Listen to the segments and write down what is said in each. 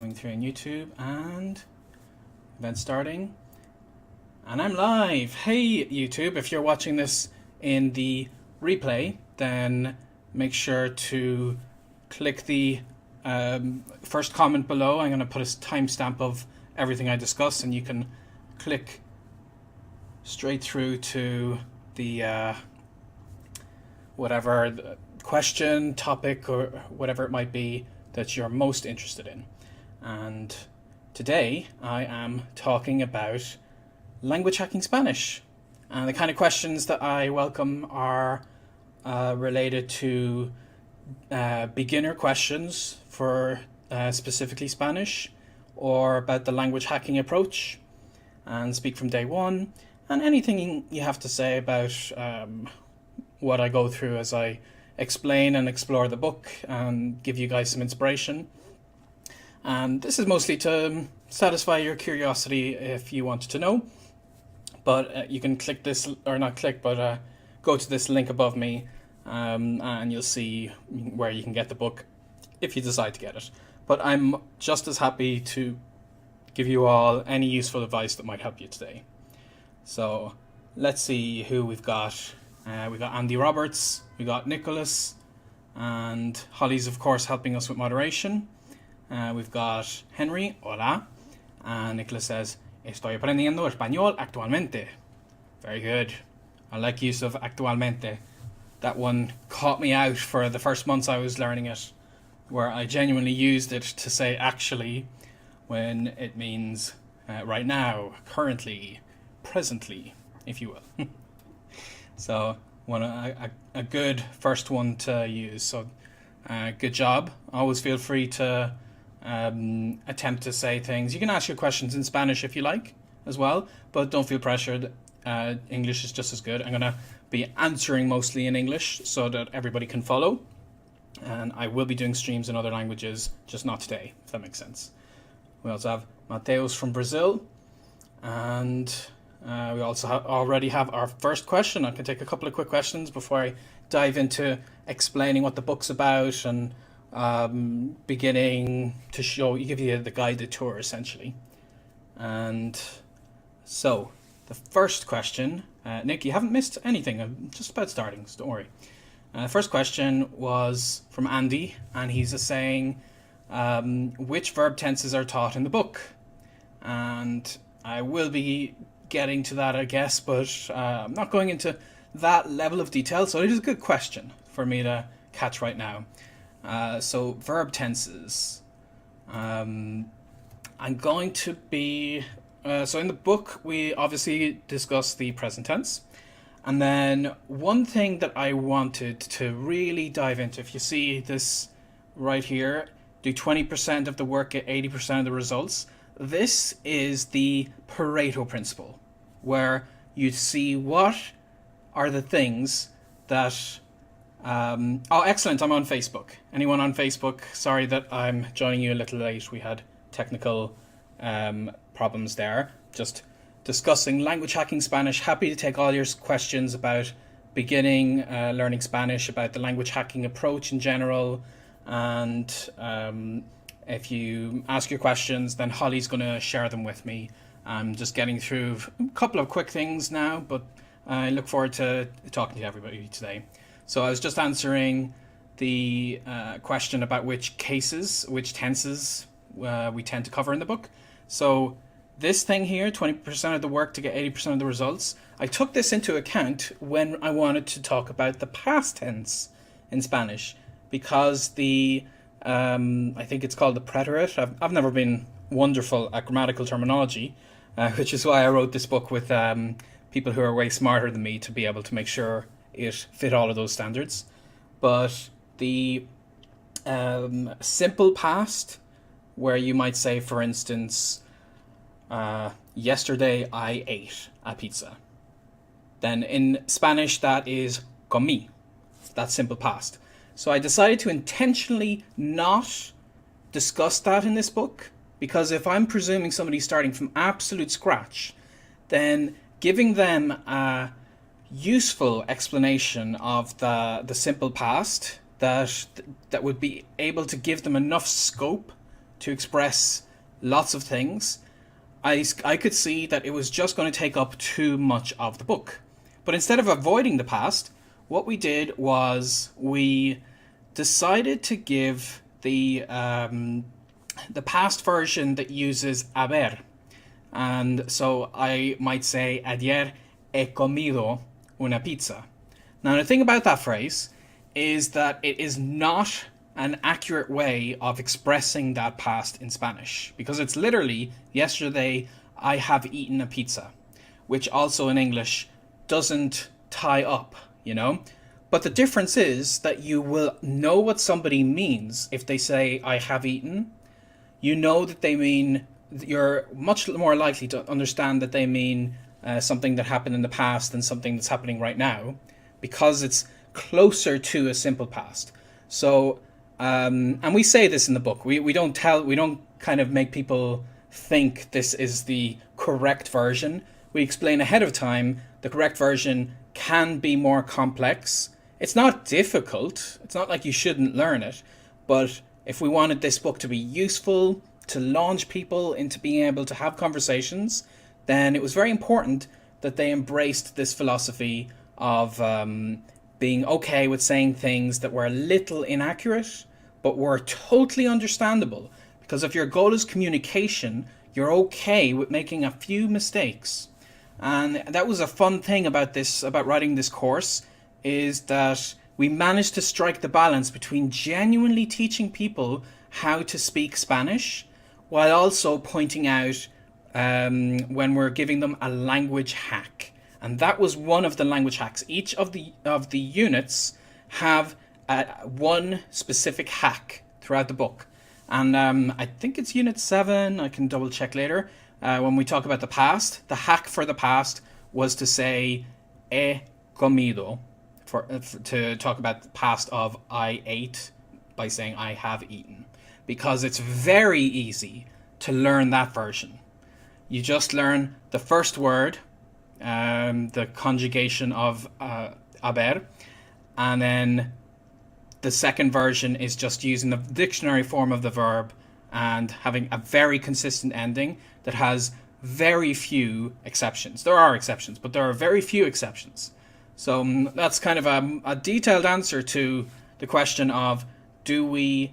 coming through on YouTube, and event starting. And I'm live. Hey YouTube, if you're watching this in the replay, then make sure to click the first comment below. I'm going to put a timestamp of everything I discuss, and you can click straight through to the whatever the question, topic, or whatever it might be that you're most interested in. And today I am talking about language hacking Spanish. And the kind of questions that I welcome are related to beginner questions for specifically Spanish, or about the language hacking approach and speak from day one, and anything you have to say about what I go through as I explain and explore the book and give you guys some inspiration. And this is mostly to satisfy your curiosity if you want to know. But you can click this, or not click, but go to this link above me, and you'll see where you can get the book if you decide to get it. But I'm just as happy to give you all any useful advice that might help you today. So let's see who we've got. We've got Andy Roberts, we got Nicholas, and Holly's of course helping us with moderation. We've got Henry, hola, and Nicholas says, estoy aprendiendo español actualmente. Very good. I like use of actualmente. That one caught me out for the first months I was learning it, where I genuinely used it to say actually when it means right now, currently, presently, if you will. So a good first one to use. So good job. Always feel free to attempt to say things. You can ask your questions in Spanish if you like as well, but don't feel pressured. English is just as good. I'm going to be answering mostly in English so that everybody can follow. And I will be doing streams in other languages, just not today, if that makes sense. We also have Mateus from Brazil, and we also already have our first question. I can take a couple of quick questions before I dive into explaining what the book's about and beginning to give you the guided tour essentially. And so the first question, Nick, you haven't missed anything. I'm just about starting, so don't worry. First question was from Andy, and he's saying which verb tenses are taught in the book. And I will be getting to that, I guess, but I'm not going into that level of detail, so it is a good question for me to catch right now. So verb tenses. I'm going to be so in the book we obviously discuss the present tense, and then one thing that I wanted to really dive into, if you see this right here, do 20% of the work, get 80% of the results. This is the Pareto principle, where you see what are the things that oh, excellent, I'm on Facebook. Anyone on Facebook? Sorry that I'm joining you a little late. We had technical problems there. Just discussing language hacking Spanish. Happy to take all your questions about beginning learning Spanish, about the language hacking approach in general. And if you ask your questions, then Holly's going to share them with me. I'm just getting through a couple of quick things now, but I look forward to talking to everybody today. So I was just answering the question about which tenses we tend to cover in the book. So this thing here, 20% of the work to get 80% of the results, I took this into account when I wanted to talk about the past tense in Spanish, because the I think it's called the preterite. I've never been wonderful at grammatical terminology, which is why I wrote this book with people who are way smarter than me to be able to make sure it fit all of those standards. But the simple past, where you might say, for instance, yesterday I ate a pizza. Then in Spanish that is comí. That's simple past. So I decided to intentionally not discuss that in this book, because if I'm presuming somebody's starting from absolute scratch, then giving them a useful explanation of the simple past that would be able to give them enough scope to express lots of things, I could see that it was just going to take up too much of the book. But instead of avoiding the past, what we did was we decided to give the past version that uses haber. And so I might say, ayer he comido una pizza. Now, the thing about that phrase is that it is not an accurate way of expressing that past in Spanish, because it's literally, yesterday I have eaten a pizza, which also in English doesn't tie up, you know? But the difference is that you will know what somebody means if they say, I have eaten. You know that they mean, you're much more likely to understand that they mean something that happened in the past than something that's happening right now, because it's closer to a simple past. So, and we say this in the book. We don't kind of make people think this is the correct version. We explain ahead of time the correct version can be more complex. It's not difficult. It's not like you shouldn't learn it. But if we wanted this book to be useful, to launch people into being able to have conversations, then it was very important that they embraced this philosophy of being okay with saying things that were a little inaccurate, but were totally understandable. Because if your goal is communication, you're okay with making a few mistakes. And that was a fun thing about writing this course, is that we managed to strike the balance between genuinely teaching people how to speak Spanish, while also pointing out when we're giving them a language hack. And that was one of the language hacks. Each of the units have one specific hack throughout the book. And I think it's unit 7, I can double check later, when we talk about the past. The hack for the past was to say he comido, to talk about the past of I ate, by saying I have eaten. Because it's very easy to learn that version. You just learn the first word, the conjugation of haber, and then the second version is just using the dictionary form of the verb and having a very consistent ending that has very few exceptions. There are exceptions, but there are very few exceptions. So that's kind of a detailed answer to the question of do we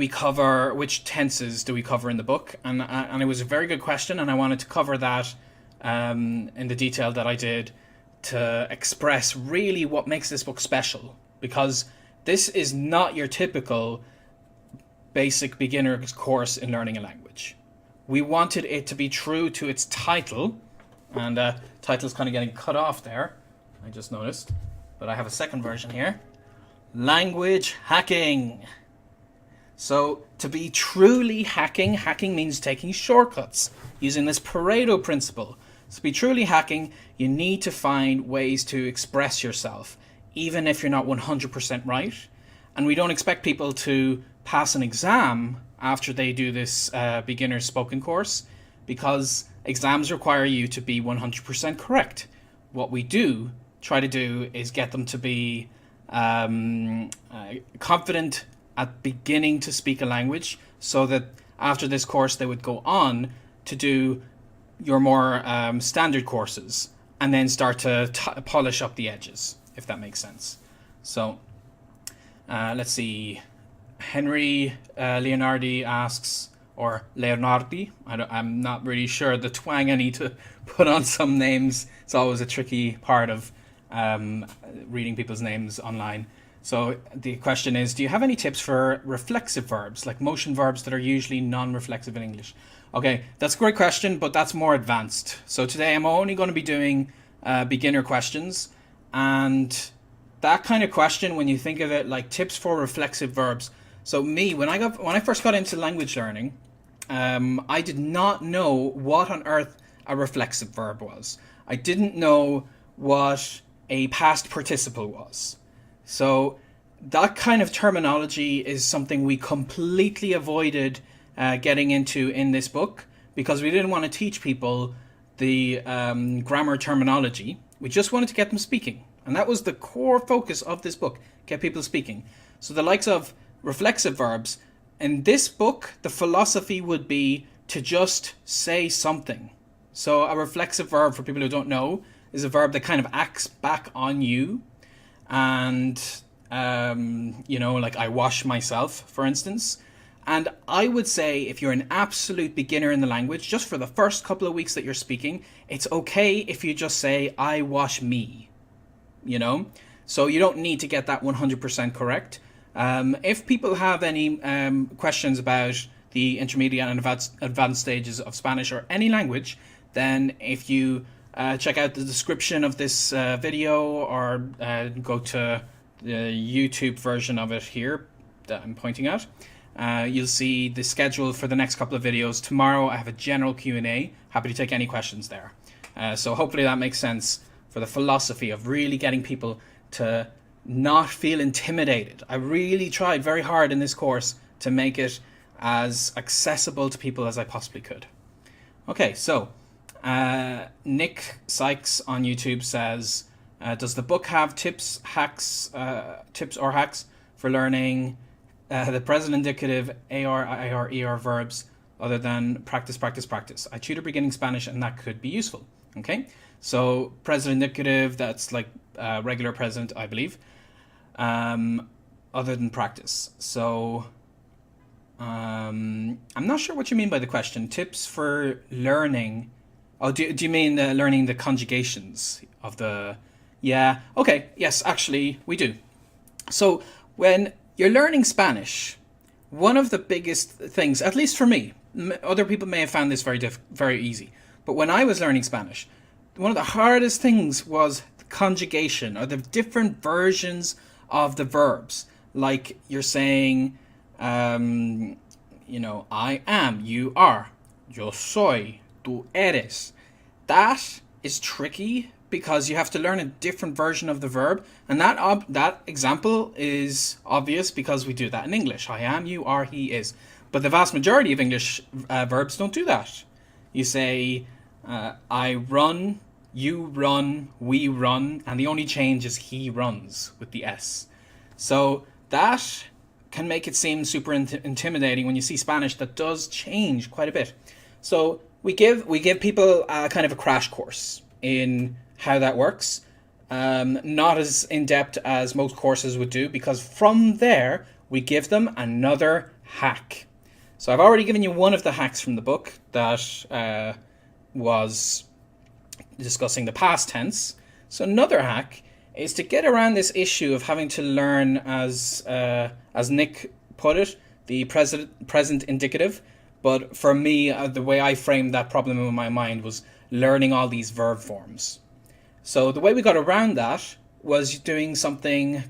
cover, which tenses do we cover in the book? And it was a very good question, and I wanted to cover that in the detail that I did to express really what makes this book special, because this is not your typical basic beginner's course in learning a language. We wanted it to be true to its title, and title's kind of getting cut off there, I just noticed, but I have a second version here. Language hacking. So to be truly hacking means taking shortcuts, using this Pareto principle. So to be truly hacking, you need to find ways to express yourself, even if you're not 100% right. And we don't expect people to pass an exam after they do this beginner spoken course, because exams require you to be 100% correct. What we do try to do is get them to be confident at beginning to speak a language, so that after this course they would go on to do your more standard courses and then start to polish up the edges, if that makes sense. So let's see. Henry Leonardi asks, or Leonardi, I'm not really sure the twang I need to put on some names. It's always a tricky part of reading people's names online. So the question is, do you have any tips for reflexive verbs, like motion verbs that are usually non-reflexive in English? Okay, that's a great question, but that's more advanced. So today I'm only going to be doing beginner questions, and that kind of question, when you think of it like tips for reflexive verbs. So when I first got into language learning, I did not know what on earth a reflexive verb was. I didn't know what a past participle was. So that kind of terminology is something we completely avoided getting into in this book, because we didn't want to teach people the grammar terminology. We just wanted to get them speaking. And that was the core focus of this book, get people speaking. So the likes of reflexive verbs, in this book, the philosophy would be to just say something. So a reflexive verb, for people who don't know, is a verb that kind of acts back on you. And, like I wash myself, for instance. And I would say if you're an absolute beginner in the language, just for the first couple of weeks that you're speaking, it's okay if you just say, I wash me, So you don't need to get that 100% correct. If people have any questions about the intermediate and advanced stages of Spanish or any language, then if you check out the description of this video or go to the YouTube version of it here that I'm pointing out, you'll see the schedule for the next couple of videos. Tomorrow I have a general Q&A. Happy to take any questions there. So hopefully that makes sense for the philosophy of really getting people to not feel intimidated. I really tried very hard in this course to make it as accessible to people as I possibly could. Okay, so Nick Sykes on YouTube says, does the book have tips or hacks for learning the present indicative AR, IR, ER verbs other than practice? I tutor beginning Spanish and that could be useful. Okay, so present indicative, that's like regular present, I believe, other than practice. So I'm not sure what you mean by the question. Tips for learning. Oh, do you mean learning the conjugations of the... Yeah, okay, yes, actually, we do. So when you're learning Spanish, one of the biggest things, at least for me, other people may have found this very easy, but when I was learning Spanish, one of the hardest things was the conjugation, or the different versions of the verbs. Like you're saying, I am, you are, yo soy, tú eres. That is tricky because you have to learn a different version of the verb. And that example is obvious because we do that in English. I am, you are, he is. But the vast majority of English verbs don't do that. You say, I run, you run, we run, and the only change is he runs with the S. So that can make it seem super intimidating when you see Spanish that does change quite a bit. So we give people kind of a crash course in how that works. Not as in-depth as most courses would do, because from there we give them another hack. So I've already given you one of the hacks from the book that was discussing the past tense. So another hack is to get around this issue of having to learn, as Nick put it, the present indicative. But for me, the way I framed that problem in my mind was learning all these verb forms. So the way we got around that was doing something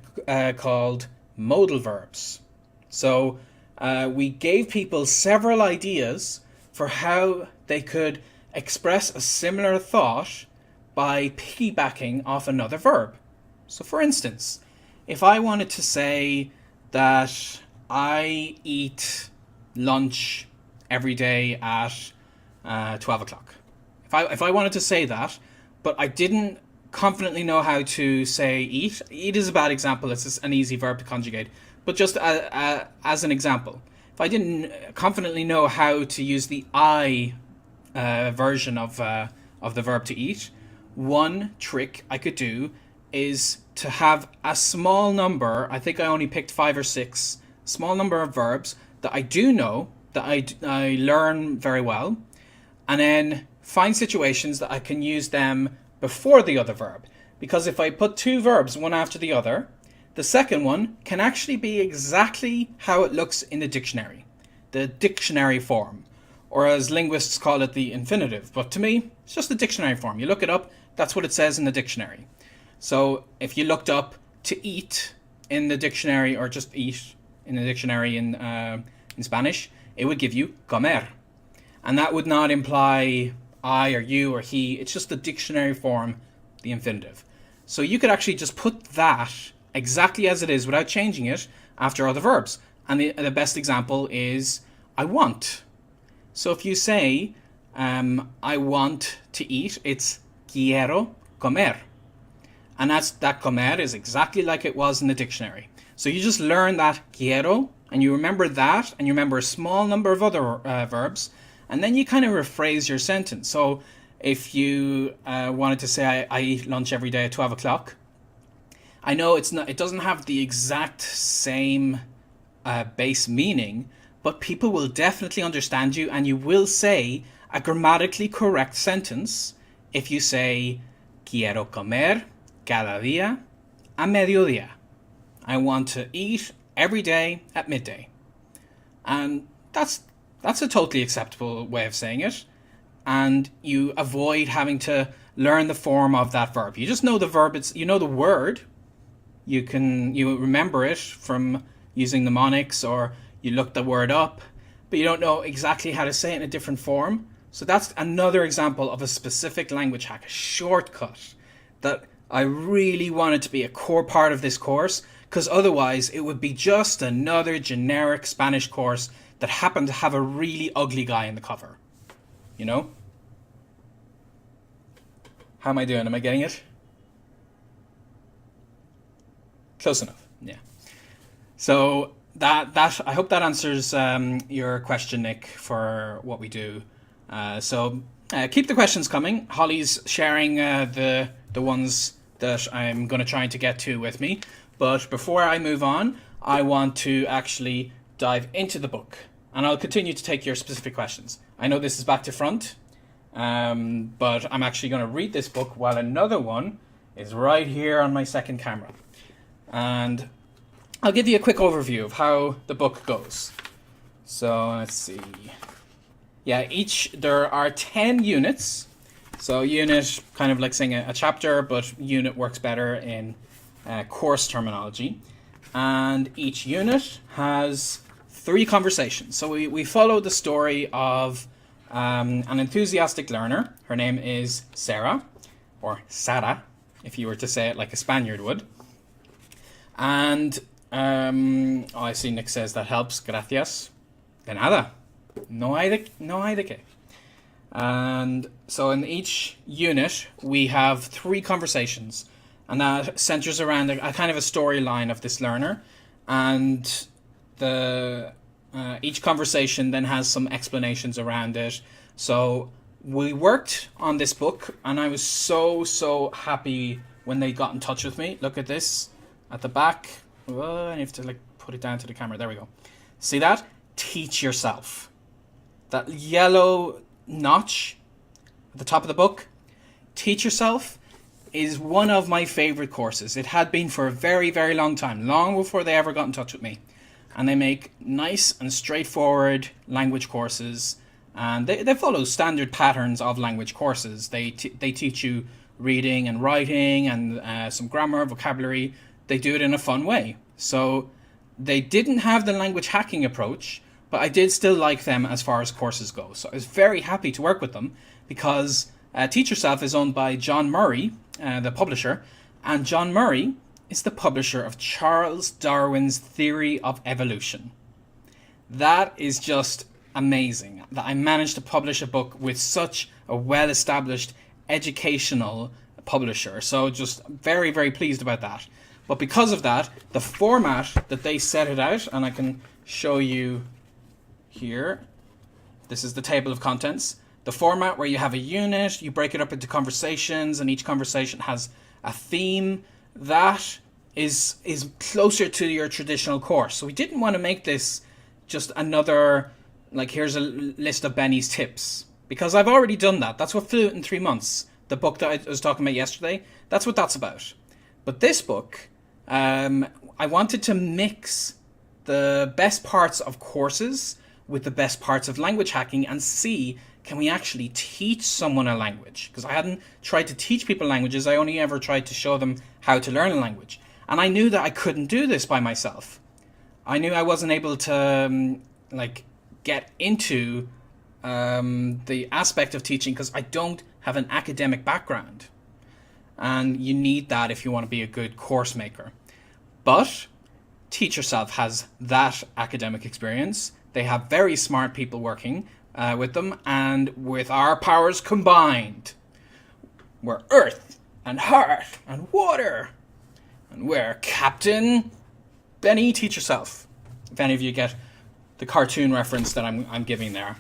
called modal verbs. So we gave people several ideas for how they could express a similar thought by piggybacking off another verb. So for instance, if I wanted to say that I eat lunch every day at 12 o'clock. If I wanted to say that, but I didn't confidently know how to say eat. Eat is a bad example. It's an easy verb to conjugate. But just as an example, if I didn't confidently know how to use the I version of the verb to eat, one trick I could do is to have a small number. I think I only picked 5 or 6 small number of verbs that I do know, that I learn very well, and then find situations that I can use them before the other verb. Because if I put 2 verbs one after the other, the second one can actually be exactly how it looks in the dictionary form, or as linguists call it, the infinitive. But to me, it's just the dictionary form. You look it up, that's what it says in the dictionary. So if you looked up to eat in the dictionary, or just eat in the dictionary in Spanish, it would give you comer. And that would not imply I or you or he. It's just the dictionary form, the infinitive. So you could actually just put that exactly as it is without changing it after other verbs. And the best example is I want. So if you say I want to eat, it's quiero comer. And that comer is exactly like it was in the dictionary. So you just learn that quiero and you remember that, and you remember a small number of other verbs, and then you kind of rephrase your sentence. So if you wanted to say, I eat lunch every day at 12 o'clock, I know it doesn't have the exact same base meaning, but people will definitely understand you, and you will say a grammatically correct sentence if you say, quiero comer cada día a mediodía. I want to eat every day at midday. And that's a totally acceptable way of saying it. And you avoid having to learn the form of that verb. You just know the verb, you know the word. You remember it from using mnemonics, or you look the word up, but you don't know exactly how to say it in a different form. So that's another example of a specific language hack, a shortcut that I really wanted to be a core part of this course, because otherwise it would be just another generic Spanish course that happened to have a really ugly guy in the cover. You know? How am I doing? Am I getting it? Close enough, yeah. So that I hope that answers your question, Nick, for what we do. So keep the questions coming. Holly's sharing the ones that I'm going to try to get to with me. But before I move on, I want to actually dive into the book. And I'll continue to take your specific questions. I know this is back to front, but I'm actually going to read this book while another one is right here on my second camera. And I'll give you a quick overview of how the book goes. So let's see. Yeah, there are 10 units. So unit, kind of like saying a chapter, but unit works better in course terminology. And each unit has 3 conversations. So we follow the story of an enthusiastic learner. Her name is Sarah, or Sara, if you were to say it like a Spaniard would. And I see Nick says that helps. Gracias. De nada. No hay de qué. And so in each unit, we have 3 conversations. And that centers around a kind of a storyline of this learner. And each conversation then has some explanations around it. So we worked on this book, and I was so happy when they got in touch with me. Look at this at the back. Oh, I have to put it down to the camera. There we go. See that? Teach yourself. That yellow notch at the top of the book. Teach yourself is one of my favorite courses. It had been for a very, very long time, long before they ever got in touch with me. And they make nice and straightforward language courses. And they follow standard patterns of language courses. They teach you reading and writing and some grammar, vocabulary. They do it in a fun way. So they didn't have the language hacking approach, but I did still like them as far as courses go. So I was very happy to work with them, because Teach Yourself is owned by John Murray, the publisher. And John Murray is the publisher of Charles Darwin's Theory of Evolution. That is just amazing, that I managed to publish a book with such a well-established educational publisher. So just very, very pleased about that. But because of that, the format that they set it out, and I can show you here, this is the table of contents. The format where you have a unit, you break it up into conversations, and each conversation has a theme. That is closer to your traditional course. So we didn't want to make this just another, here's a list of Benny's tips, because I've already done that. That's what Flew It in 3 months, the book that I was talking about yesterday, that's what that's about. But this book, I wanted to mix the best parts of courses with the best parts of language hacking and see, can we actually teach someone a language? Because I hadn't tried to teach people languages. I only ever tried to show them how to learn a language. And I knew that I couldn't do this by myself. I knew I wasn't able to get into the aspect of teaching, because I don't have an academic background. And you need that if you want to be a good course maker. But Teach Yourself has that academic experience. They have very smart people working with them, and with our powers combined, we're earth and heart and water, and we're Captain Benny Teach Yourself. if any of you get the cartoon reference that I'm giving there.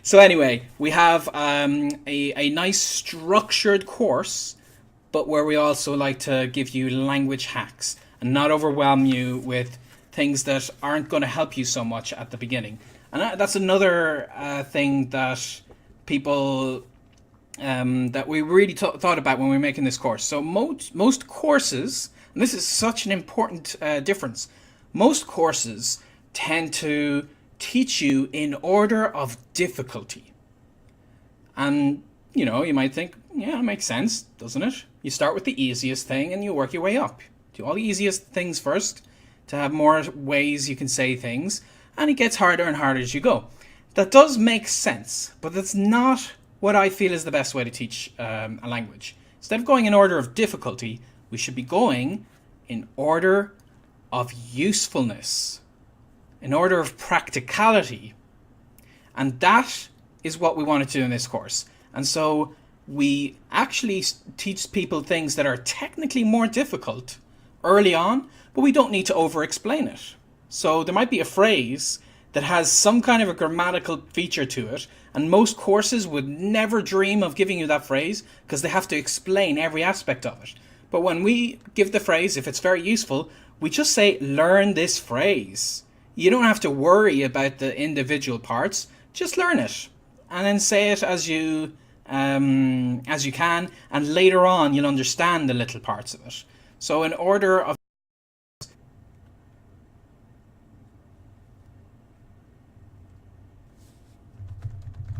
So anyway, we have a nice structured course, but where we also like to give you language hacks and not overwhelm you with things that aren't going to help you so much at the beginning. And that's another thing that people that we really thought about when we were making this course. So most courses, and this is such an important difference, most courses tend to teach you in order of difficulty. And, you know, you might think, yeah, it makes sense, doesn't it? You start with the easiest thing and you work your way up. Do all the easiest things first to have more ways you can say things, and it gets harder and harder as you go. That does make sense, but that's not what I feel is the best way to teach a language. Instead of going in order of difficulty, we should be going in order of usefulness, in order of practicality. And that is what we want to do in this course. And so we actually teach people things that are technically more difficult early on, but we don't need to over-explain it. So there might be a phrase that has some kind of a grammatical feature to it, and most courses would never dream of giving you that phrase because they have to explain every aspect of it. But when we give the phrase, if it's very useful, we just say, learn this phrase. You don't have to worry about the individual parts. Just learn it and then say it as you can, and later on you'll understand the little parts of it. So in order of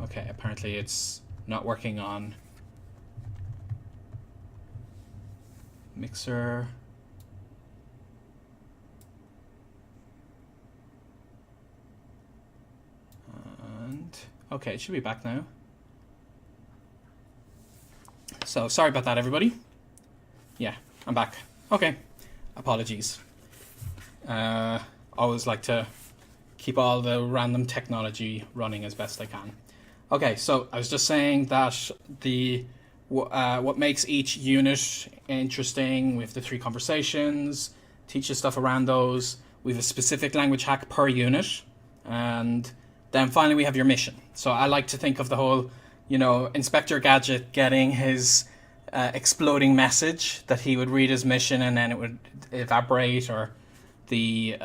okay, apparently it's not working on Mixer. Okay, it should be back now. So, sorry about that, everybody. Yeah, I'm back. Okay, apologies. Always like to keep all the random technology running as best I can. Okay, so I was just saying that what makes each unit interesting, we have the 3 conversations, teach you stuff around those. We have a specific language hack per unit, and then finally we have your mission. So I like to think of the whole, you know, Inspector Gadget getting his exploding message that he would read his mission and then it would evaporate, or the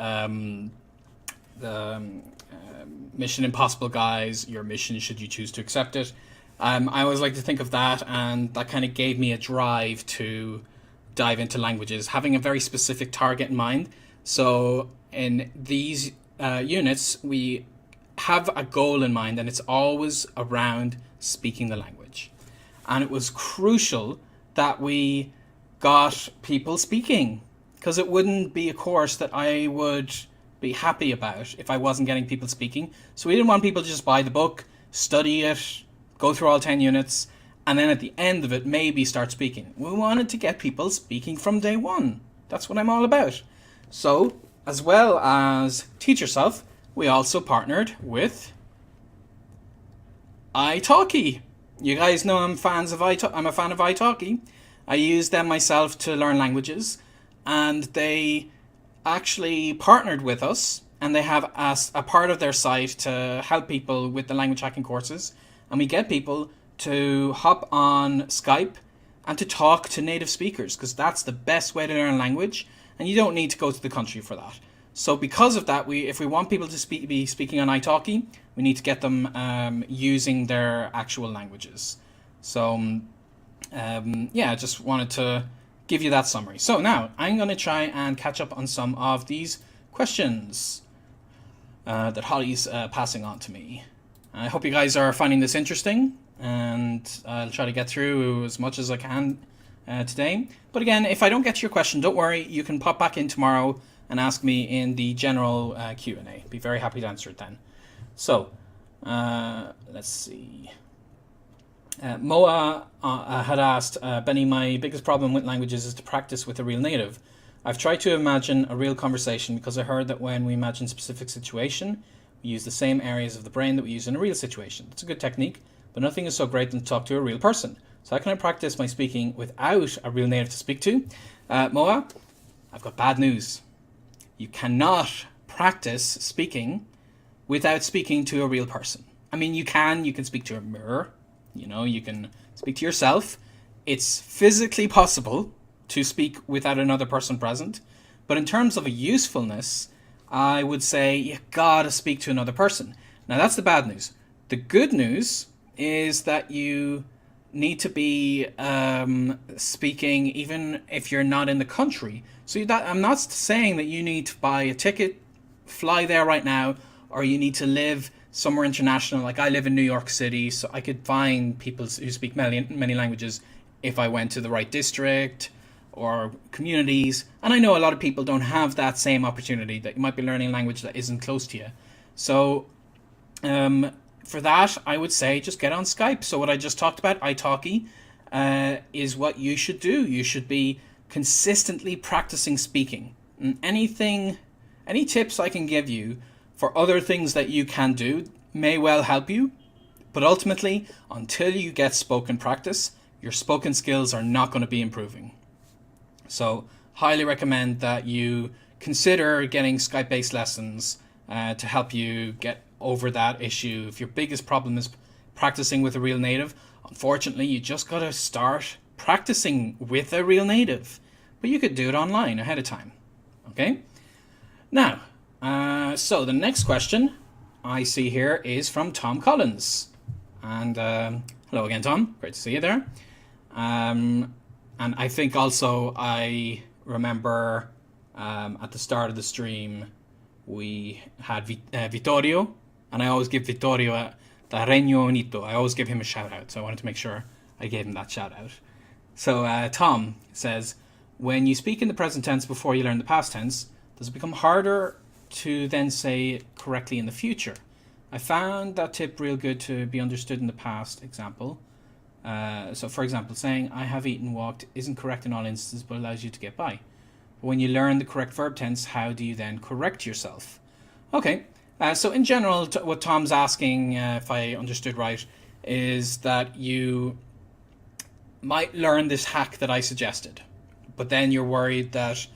Mission Impossible guys, your mission should you choose to accept it. I always like to think of that, and that kind of gave me a drive to dive into languages, having a very specific target in mind. So in these units, we have a goal in mind, and it's always around speaking the language. And it was crucial that we got people speaking, because it wouldn't be a course that I would be happy about if I wasn't getting people speaking. So we didn't want people to just buy the book, study it, go through all 10 units, and then at the end of it maybe start speaking. We wanted to get people speaking from day one. That's what I'm all about. So, as well as Teach Yourself, we also partnered with italki. You guys know I'm a fan of italki. I use them myself to learn languages, and they actually partnered with us, and they have a part of their site to help people with the language hacking courses, and we get people to hop on Skype and to talk to native speakers, because that's the best way to learn language, and you don't need to go to the country for that. So because of that, if we want people to be speaking on italki, we need to get them using their actual languages. So yeah, I just wanted to give you that summary. So now I'm going to try and catch up on some of these questions that Holly's passing on to me. I hope you guys are finding this interesting, and I'll try to get through as much as I can today. But again, if I don't get to your question, don't worry. You can pop back in tomorrow and ask me in the general Q&A. Be very happy to answer it then. So, let's see. Moa had asked, Benny, my biggest problem with languages is to practice with a real native. I've tried to imagine a real conversation because I heard that when we imagine a specific situation, we use the same areas of the brain that we use in a real situation. It's a good technique, but nothing is so great than to talk to a real person. So how can I practice my speaking without a real native to speak to? Moa, I've got bad news. you cannot practice speaking without speaking to a real person. I mean, you can speak to a mirror, you can speak to yourself. It's physically possible to speak without another person present. But in terms of a usefulness, I would say you gotta speak to another person. Now, that's the bad news. The good news is that you need to be speaking even if you're not in the country. So I'm not saying that you need to buy a ticket, fly there right now, or you need to live somewhere international. Like I live in New York City, so I could find people who speak many languages if I went to the right district or communities. And I know a lot of people don't have that same opportunity, that you might be learning a language that isn't close to you. So for that, I would say just get on Skype. So what I just talked about, italki, is what you should do. You should be consistently practicing speaking. And any tips I can give you for other things that you can do may well help you. But ultimately, until you get spoken practice, your spoken skills are not going to be improving. So highly recommend that you consider getting Skype-based lessons to help you get over that issue. If your biggest problem is practicing with a real native, unfortunately, you just got to start practicing with a real native. But you could do it online ahead of time. Okay? Now, so the next question I see here is from Tom Collins. And hello again, Tom. Great to see you there. And I think also I remember at the start of the stream we had Vittorio, and I always give Vittorio the Regno Unito. I always give him a shout out, so I wanted to make sure I gave him that shout out. So Tom says, when you speak in the present tense before you learn the past tense, does it become harder to then say it correctly in the future? I found that tip real good to be understood in the past example. So for example, saying I have eaten, walked isn't correct in all instances, but allows you to get by. But when you learn the correct verb tense, how do you then correct yourself? Okay, so in general, what Tom's asking, if I understood right, is that you might learn this hack that I suggested, but then you're worried that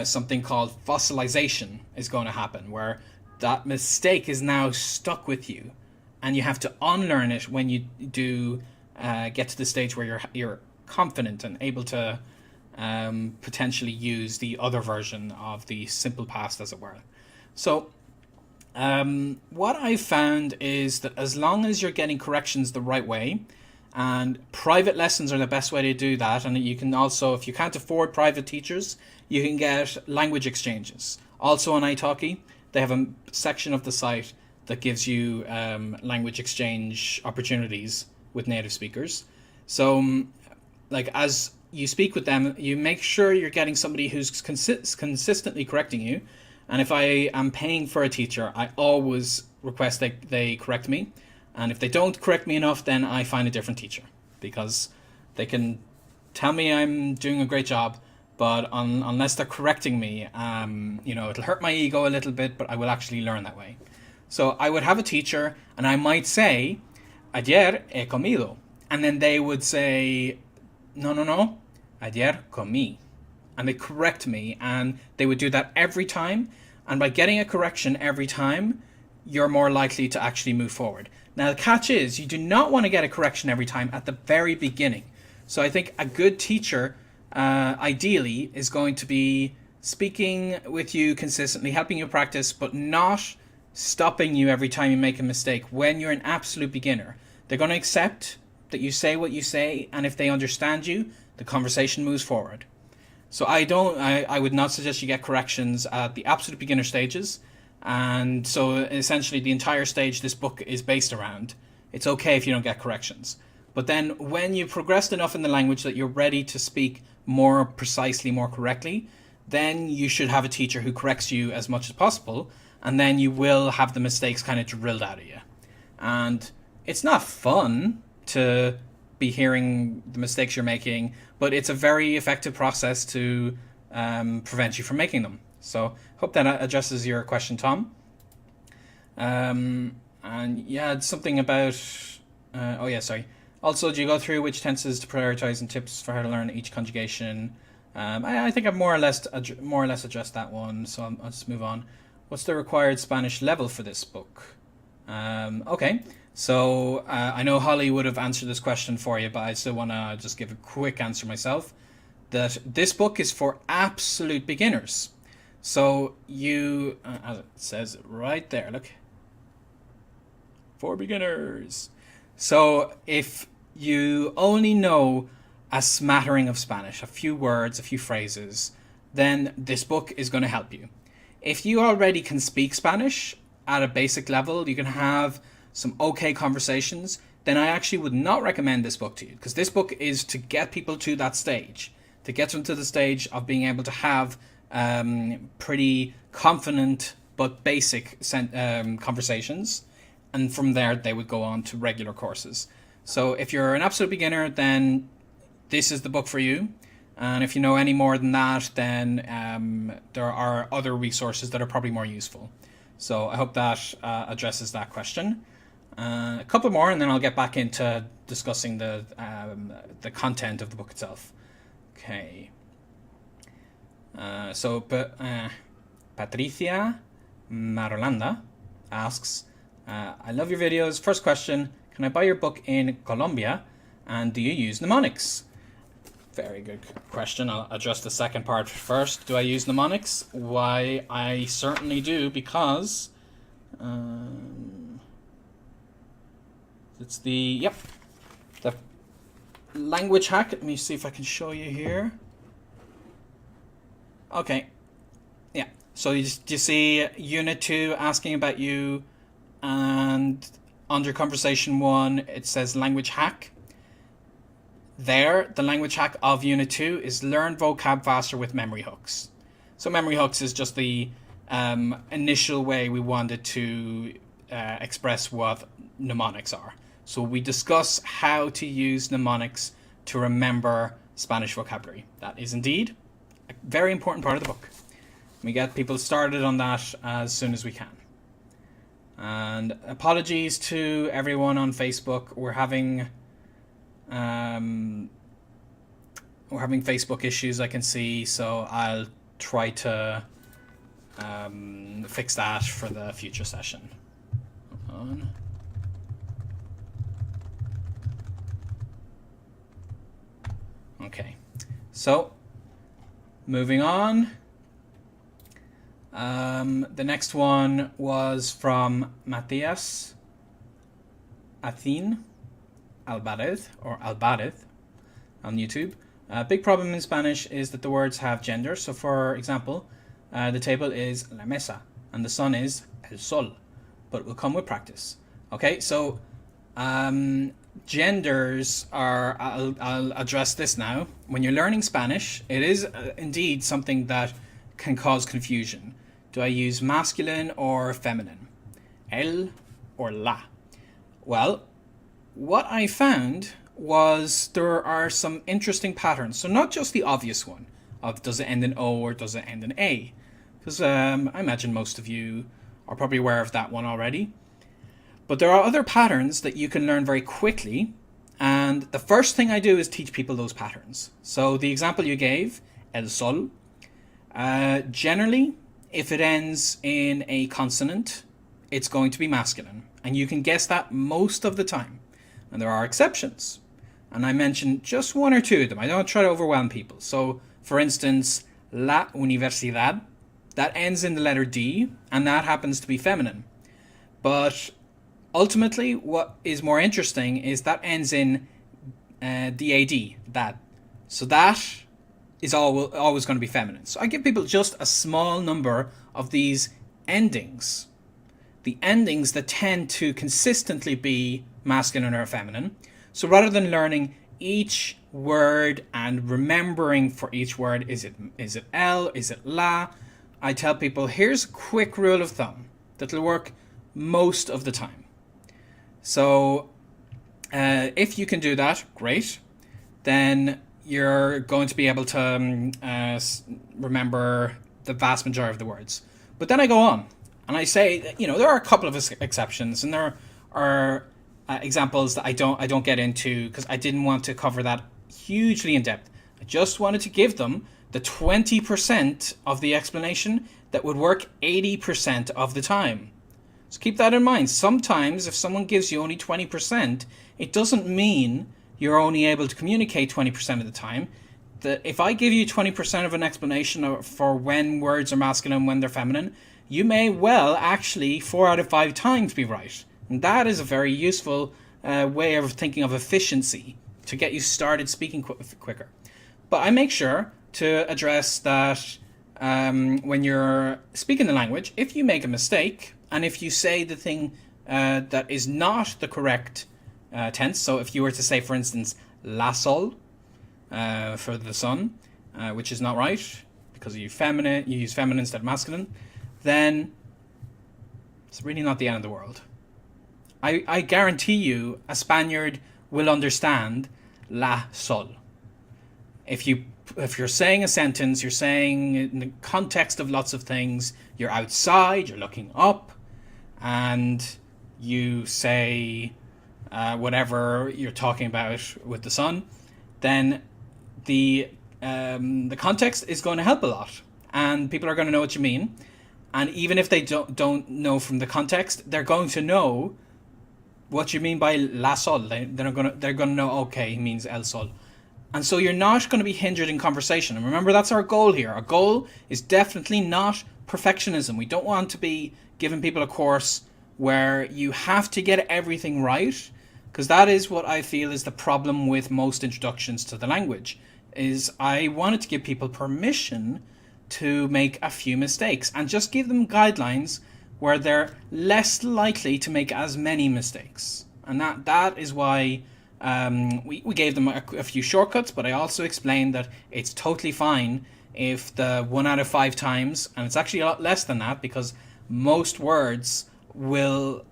something called fossilization is going to happen, where that mistake is now stuck with you, and you have to unlearn it when you do get to the stage where you're confident and able to potentially use the other version of the simple past, as it were. So what I found is that as long as you're getting corrections the right way, and private lessons are the best way to do that, and you can also, if you can't afford private teachers, you can get language exchanges. Also on italki, they have a section of the site that gives you language exchange opportunities with native speakers. So like as you speak with them, you make sure you're getting somebody who's consistently correcting you. And if I am paying for a teacher, I always request they correct me. And if they don't correct me enough, then I find a different teacher, because they can tell me I'm doing a great job, but unless they're correcting me, it'll hurt my ego a little bit, but I will actually learn that way. So I would have a teacher, and I might say, ayer he comido. And then they would say, no, ayer comí. And they correct me, and they would do that every time. And by getting a correction every time, you're more likely to actually move forward. Now, the catch is you do not want to get a correction every time at the very beginning. So I think a good teacher, ideally, is going to be speaking with you consistently, helping you practice, but not stopping you every time you make a mistake. When you're an absolute beginner, they're going to accept that you say what you say, and if they understand you, the conversation moves forward. So I would not suggest you get corrections at the absolute beginner stages. And so essentially the entire stage this book is based around, it's okay if you don't get corrections. But then when you've progressed enough in the language that you're ready to speak more precisely, more correctly, then you should have a teacher who corrects you as much as possible, and then you will have the mistakes kind of drilled out of you. And it's not fun to be hearing the mistakes you're making, but it's a very effective process to prevent you from making them. So hope that addresses your question, Tom. And yeah, something about Also, do you go through which tenses to prioritize and tips for how to learn each conjugation? I think I've more or less addressed that one, so I'll just move on. What's the required Spanish level for this book? Okay, so I know Holly would have answered this question for you, but I still want to just give a quick answer myself. That this book is for absolute beginners. So you, as it says right there, look, for beginners. So if you only know a smattering of Spanish, a few words, a few phrases, then this book is going to help you. If you already can speak Spanish at a basic level, you can have some okay conversations, then I actually would not recommend this book to you, because this book is to get people to that stage, to get them to the stage of being able to have pretty confident but basic conversations, and from there they would go on to regular courses. So if you're an absolute beginner, then this is the book for you. And if you know any more than that, then there are other resources that are probably more useful. So I hope that addresses that question. A couple more, and then I'll get back into discussing the content of the book itself. Okay. Patricia Marolanda asks, I love your videos. First question, can I buy your book in Colombia? And do you use mnemonics? Very good question. I'll address the second part first. Do I use mnemonics? Why, I certainly do, because it's the language hack. Let me see if I can show you here. Okay. Yeah. So you see Unit 2 asking about you, and under Conversation 1 it says Language Hack. There, the language hack of Unit 2 is learn vocab faster with memory hooks. So memory hooks is just the initial way we wanted to express what mnemonics are. So we discuss how to use mnemonics to remember Spanish vocabulary. That is indeed a very important part of the book. We get people started on that as soon as we can. And apologies to everyone on Facebook. We're having Facebook issues, I can see, so I'll try to fix that for the future session. Hold on. Okay, so moving on. The next one was from Matías Athín Alvarez on YouTube. A big problem in Spanish is that the words have gender. So for example, the table is la mesa and the sun is el sol, but it will come with practice. Okay, so genders are, I'll address this now. When you're learning Spanish, it is indeed something that can cause confusion. Do I use masculine or feminine? El or la? Well, what I found was there are some interesting patterns. So not just the obvious one of does it end in O or does it end in A? Because I imagine most of you are probably aware of that one already. But there are other patterns that you can learn very quickly. And the first thing I do is teach people those patterns. So the example you gave, el sol, generally, if it ends in a consonant, it's going to be masculine. And you can guess that most of the time. And there are exceptions. And I mentioned just one or two of them. I don't try to overwhelm people. So, for instance, la universidad, that ends in the letter D, and that happens to be feminine. But ultimately, what is more interesting is that ends in DAD, that. So that is always going to be feminine. So I give people just a small number of these endings. The endings that tend to consistently be masculine or feminine. So rather than learning each word and remembering for each word, is it L, is it la, I tell people, here's a quick rule of thumb that'll work most of the time. So if you can do that, great. Then you're going to be able to remember the vast majority of the words. But then I go on and I say, there are a couple of exceptions, and there are examples that I don't get into because I didn't want to cover that hugely in depth. I just wanted to give them the 20% of the explanation that would work 80% of the time. So keep that in mind. Sometimes if someone gives you only 20%, it doesn't mean you're only able to communicate 20% of the time. If I give you 20% of an explanation for when words are masculine, when they're feminine, you may well actually 4 out of 5 times be right. And that is a very useful way of thinking of efficiency to get you started speaking quicker. But I make sure to address that when you're speaking the language, if you make a mistake and if you say the thing that is not the correct tense, so if you were to say, for instance, la sol for the sun, which is not right because you use feminine instead of masculine, then it's really not the end of the world. I guarantee you a Spaniard will understand la sol. If you're saying a sentence, you're saying in the context of lots of things, you're outside, you're looking up, and you say whatever you're talking about with the sun, then the context is going to help a lot, and people are going to know what you mean. And even if they don't know from the context, they're going to know what you mean by la sol. They're going to know, okay, he means el sol. And so you're not going to be hindered in conversation. And remember, that's our goal here. Our goal is definitely not perfectionism. We don't want to be giving people a course where you have to get everything right, because that is what I feel is the problem with most introductions to the language, is I wanted to give people permission to make a few mistakes and just give them guidelines where they're less likely to make as many mistakes. And that is why we gave them a few shortcuts, but I also explained that it's totally fine if the 1 out of 5 times, and it's actually a lot less than that, because most words will,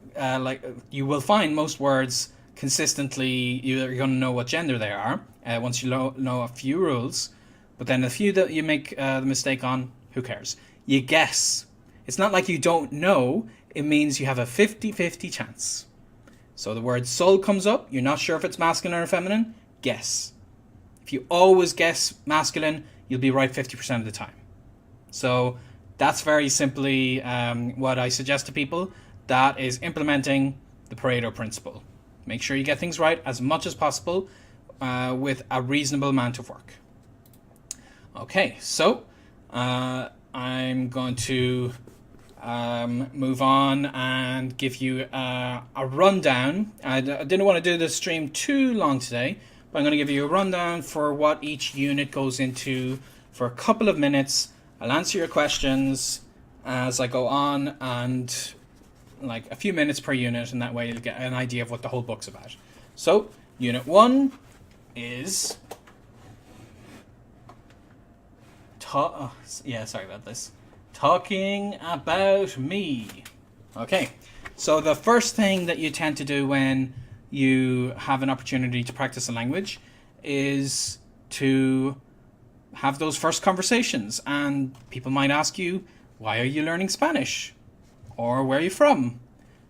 you will find most words consistently, you're going to know what gender they are once you know a few rules. But then the few that you make the mistake on, who cares? You guess. It's not like you don't know. It means you have a 50-50 chance. So the word sol comes up. You're not sure if it's masculine or feminine. Guess. If you always guess masculine, you'll be right 50% of the time. So that's very simply what I suggest to people. That is implementing the Pareto principle. Make sure you get things right as much as possible with a reasonable amount of work. Okay, so I'm going to move on and give you a rundown. I didn't want to do the stream too long today, but I'm going to give you a rundown for what each unit goes into for a couple of minutes. I'll answer your questions as I go on, and like a few minutes per unit, and that way you'll get an idea of what the whole book's about. So, unit 1 is... sorry about this. Talking about me. Okay, so the first thing that you tend to do when you have an opportunity to practice a language is to have those first conversations, and people might ask you, why are you learning Spanish? Or where are you from?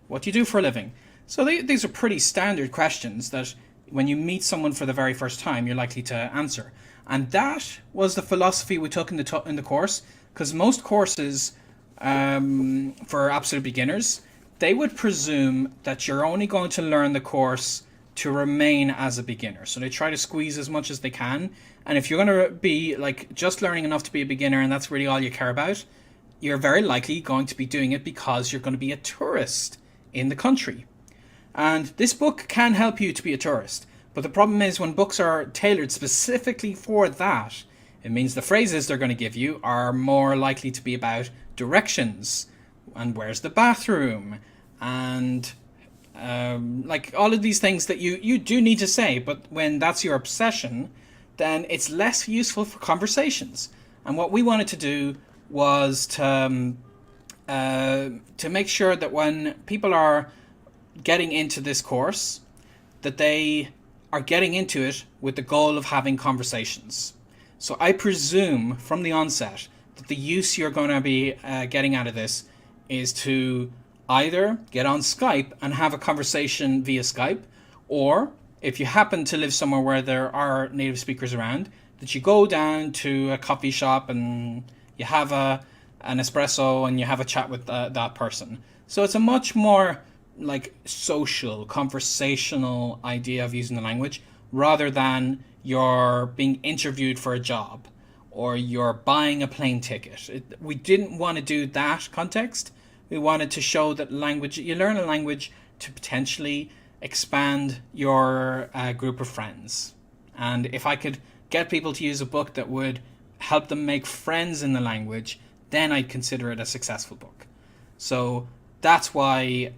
What do you do for a living? So these are pretty standard questions that when you meet someone for the very first time, you're likely to answer. And that was the philosophy we took in the course, because most courses for absolute beginners, they would presume that you're only going to learn the course to remain as a beginner. So they try to squeeze as much as they can. And if you're going to be like just learning enough to be a beginner and that's really all you care about, you're very likely going to be doing it because you're going to be a tourist in the country. And this book can help you to be a tourist. But the problem is when books are tailored specifically for that, it means the phrases they're going to give you are more likely to be about directions and where's the bathroom and like all of these things that you do need to say. But when that's your obsession, then it's less useful for conversations. And what we wanted to do was to make sure that when people are getting into this course, that they are getting into it with the goal of having conversations. So I presume from the onset that the use you're going to be getting out of this is to either get on Skype and have a conversation via Skype, or if you happen to live somewhere where there are native speakers around, that you go down to a coffee shop and you have an espresso and you have a chat with that person. So it's a much more like social, conversational idea of using the language, rather than you're being interviewed for a job or you're buying a plane ticket. We didn't want to do that context. We wanted to show that language, you learn a language to potentially expand your group of friends. And if I could get people to use a book that would help them make friends in the language, then I'd consider it a successful book. So that's why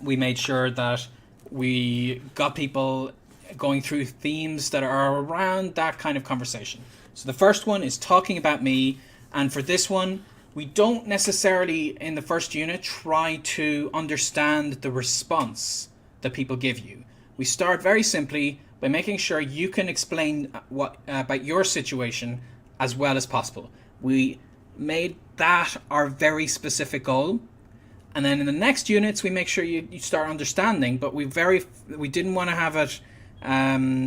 we made sure that we got people going through themes that are around that kind of conversation. So the first one is talking about me. And for this one, we don't necessarily, in the first unit, try to understand the response that people give you. We start very simply by making sure you can explain what about your situation as well as possible. We made that our very specific goal. And then in the next units, we make sure you start understanding, but we didn't want to have it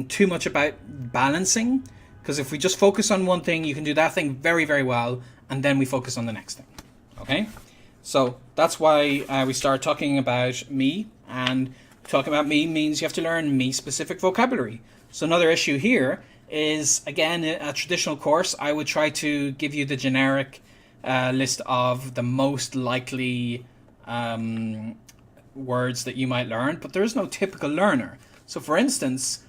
too much about balancing, because if we just focus on one thing, you can do that thing very, very well, and then we focus on the next thing. Okay? So that's why we start talking about me, and talking about me means you have to learn me-specific vocabulary. So another issue here is, again, a traditional course, I would try to give you the generic list of the most likely words that you might learn, but there is no typical learner. So for instance,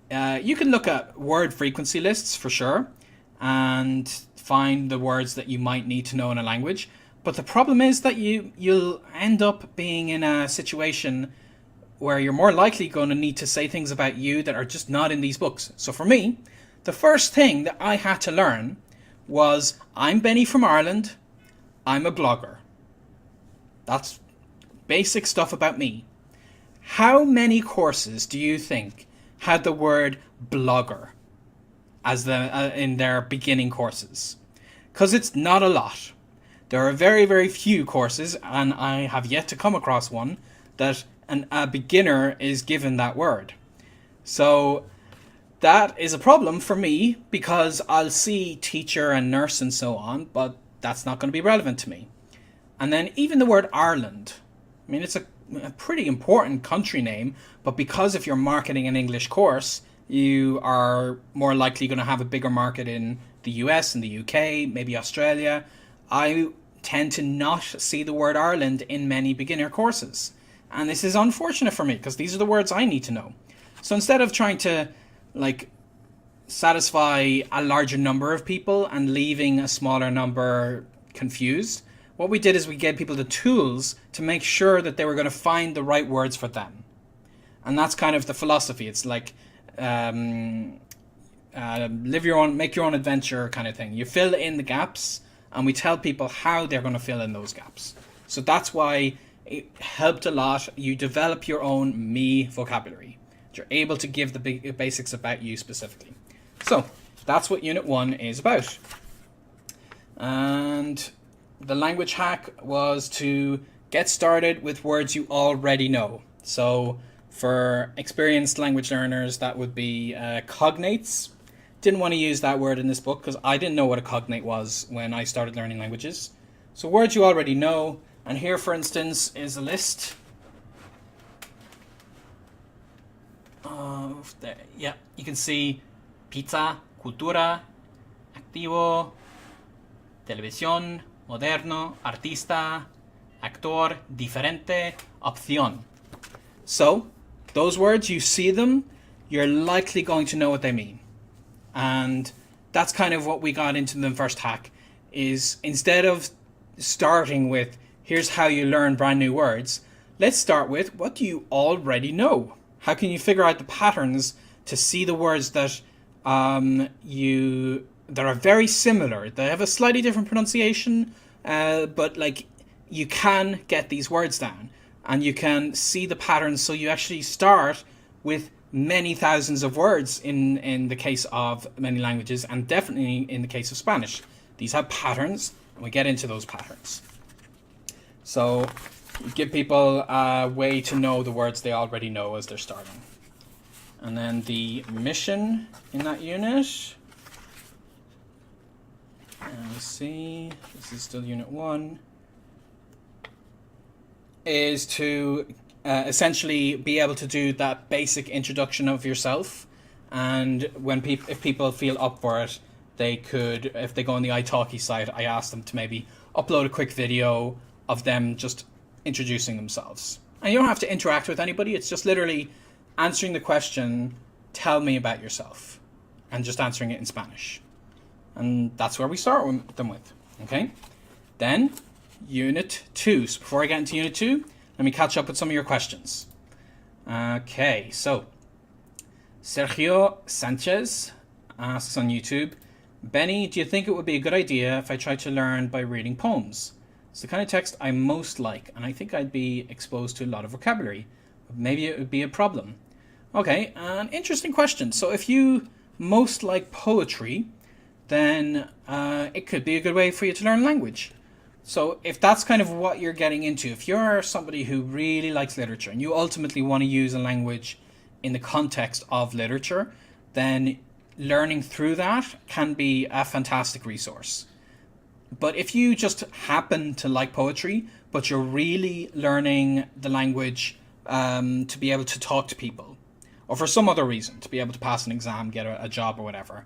you can look at word frequency lists for sure and find the words that you might need to know in a language. But the problem is that you'll end up being in a situation where you're more likely going to need to say things about you that are just not in these books. So for me, the first thing that I had to learn was, I'm Benny from Ireland, I'm a blogger. That's basic stuff about me. How many courses do you think had the word blogger as in their beginning courses? Because it's not a lot. There are very, very few courses, and I have yet to come across one that a beginner is given that word. So that is a problem for me, because I'll see teacher and nurse and so on, but that's not going to be relevant to me. And then even the word Ireland. I mean, it's a pretty important country name, but because if you're marketing an English course, you are more likely going to have a bigger market in the US and the UK, maybe Australia. I tend to not see the word Ireland in many beginner courses. And this is unfortunate for me, because these are the words I need to know. So instead of trying to satisfy a larger number of people and leaving a smaller number confused, what we did is we gave people the tools to make sure that they were going to find the right words for them. And that's kind of the philosophy. It's like make your own adventure kind of thing. You fill in the gaps, and we tell people how they're going to fill in those gaps. So that's why it helped a lot. You develop your own me vocabulary. You're able to give the basics about you specifically. So that's what Unit 1 is about. And the language hack was to get started with words you already know. So for experienced language learners, that would be cognates. Didn't want to use that word in this book because I didn't know what a cognate was when I started learning languages. So words you already know. And here, for instance, is a list. Yeah, you can see pizza, cultura, activo, televisión, moderno, artista, actor, diferente, opción. So, those words, you see them, you're likely going to know what they mean. And that's kind of what we got into the first hack, is instead of starting with, here's how you learn brand new words, let's start with, what do you already know? How can you figure out the patterns to see the words that that are very similar? They have a slightly different pronunciation, but like you can get these words down and you can see the patterns. So you actually start with many thousands of words in the case of many languages, and definitely in the case of Spanish. These have patterns, and we get into those patterns. So you give people a way to know the words they already know as they're starting. And then the mission in that unit, let's see, this is still unit 1, is to essentially be able to do that basic introduction of yourself. And when if people feel up for it, they could, if they go on the italki site, I ask them to maybe upload a quick video of them just introducing themselves. And you don't have to interact with anybody. It's just literally answering the question, tell me about yourself, and just answering it in Spanish. And that's where we start them with. Okay? Then, Unit 2. So before I get into Unit 2, let me catch up with some of your questions. Okay, so Sergio Sanchez asks on YouTube, Benny, do you think it would be a good idea if I tried to learn by reading poems? It's the kind of text I most like, and I think I'd be exposed to a lot of vocabulary. But maybe it would be a problem. Okay, an interesting question. So if you most like poetry, then it could be a good way for you to learn language. So if that's kind of what you're getting into, if you're somebody who really likes literature and you ultimately want to use a language in the context of literature, then learning through that can be a fantastic resource. But if you just happen to like poetry, but you're really learning the language to be able to talk to people, or for some other reason, to be able to pass an exam, get a job or whatever,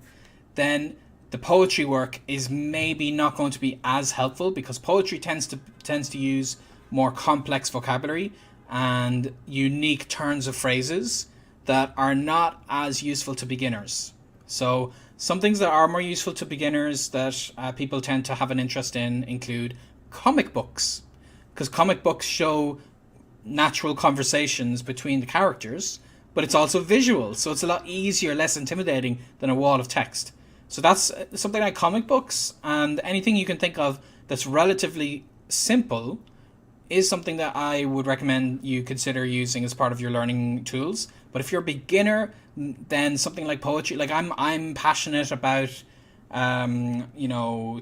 then the poetry work is maybe not going to be as helpful, because poetry tends to use more complex vocabulary and unique turns of phrases that are not as useful to beginners. So some things that are more useful to beginners that people tend to have an interest in include comic books, because comic books show natural conversations between the characters, but it's also visual, so it's a lot easier, less intimidating than a wall of text. So that's something like comic books, and anything you can think of that's relatively simple is something that I would recommend you consider using as part of your learning tools. But if you're a beginner, then something like poetry, like I'm passionate about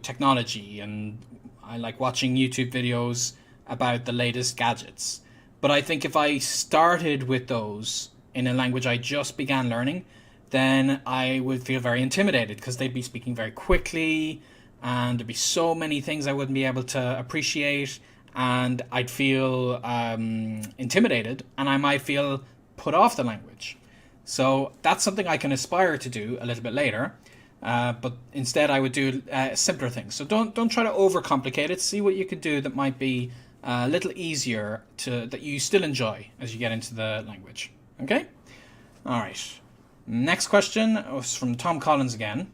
technology, and I like watching YouTube videos about the latest gadgets. But I think if I started with those in a language I just began learning, then I would feel very intimidated, because they'd be speaking very quickly and there'd be so many things I wouldn't be able to appreciate, and I'd feel intimidated, and I might feel put off the language. So that's something I can aspire to do a little bit later, but instead I would do simpler things. So don't try to overcomplicate it. See what you could do that might be a little easier, that you still enjoy as you get into the language. Okay? All right. Next question was from Tom Collins again,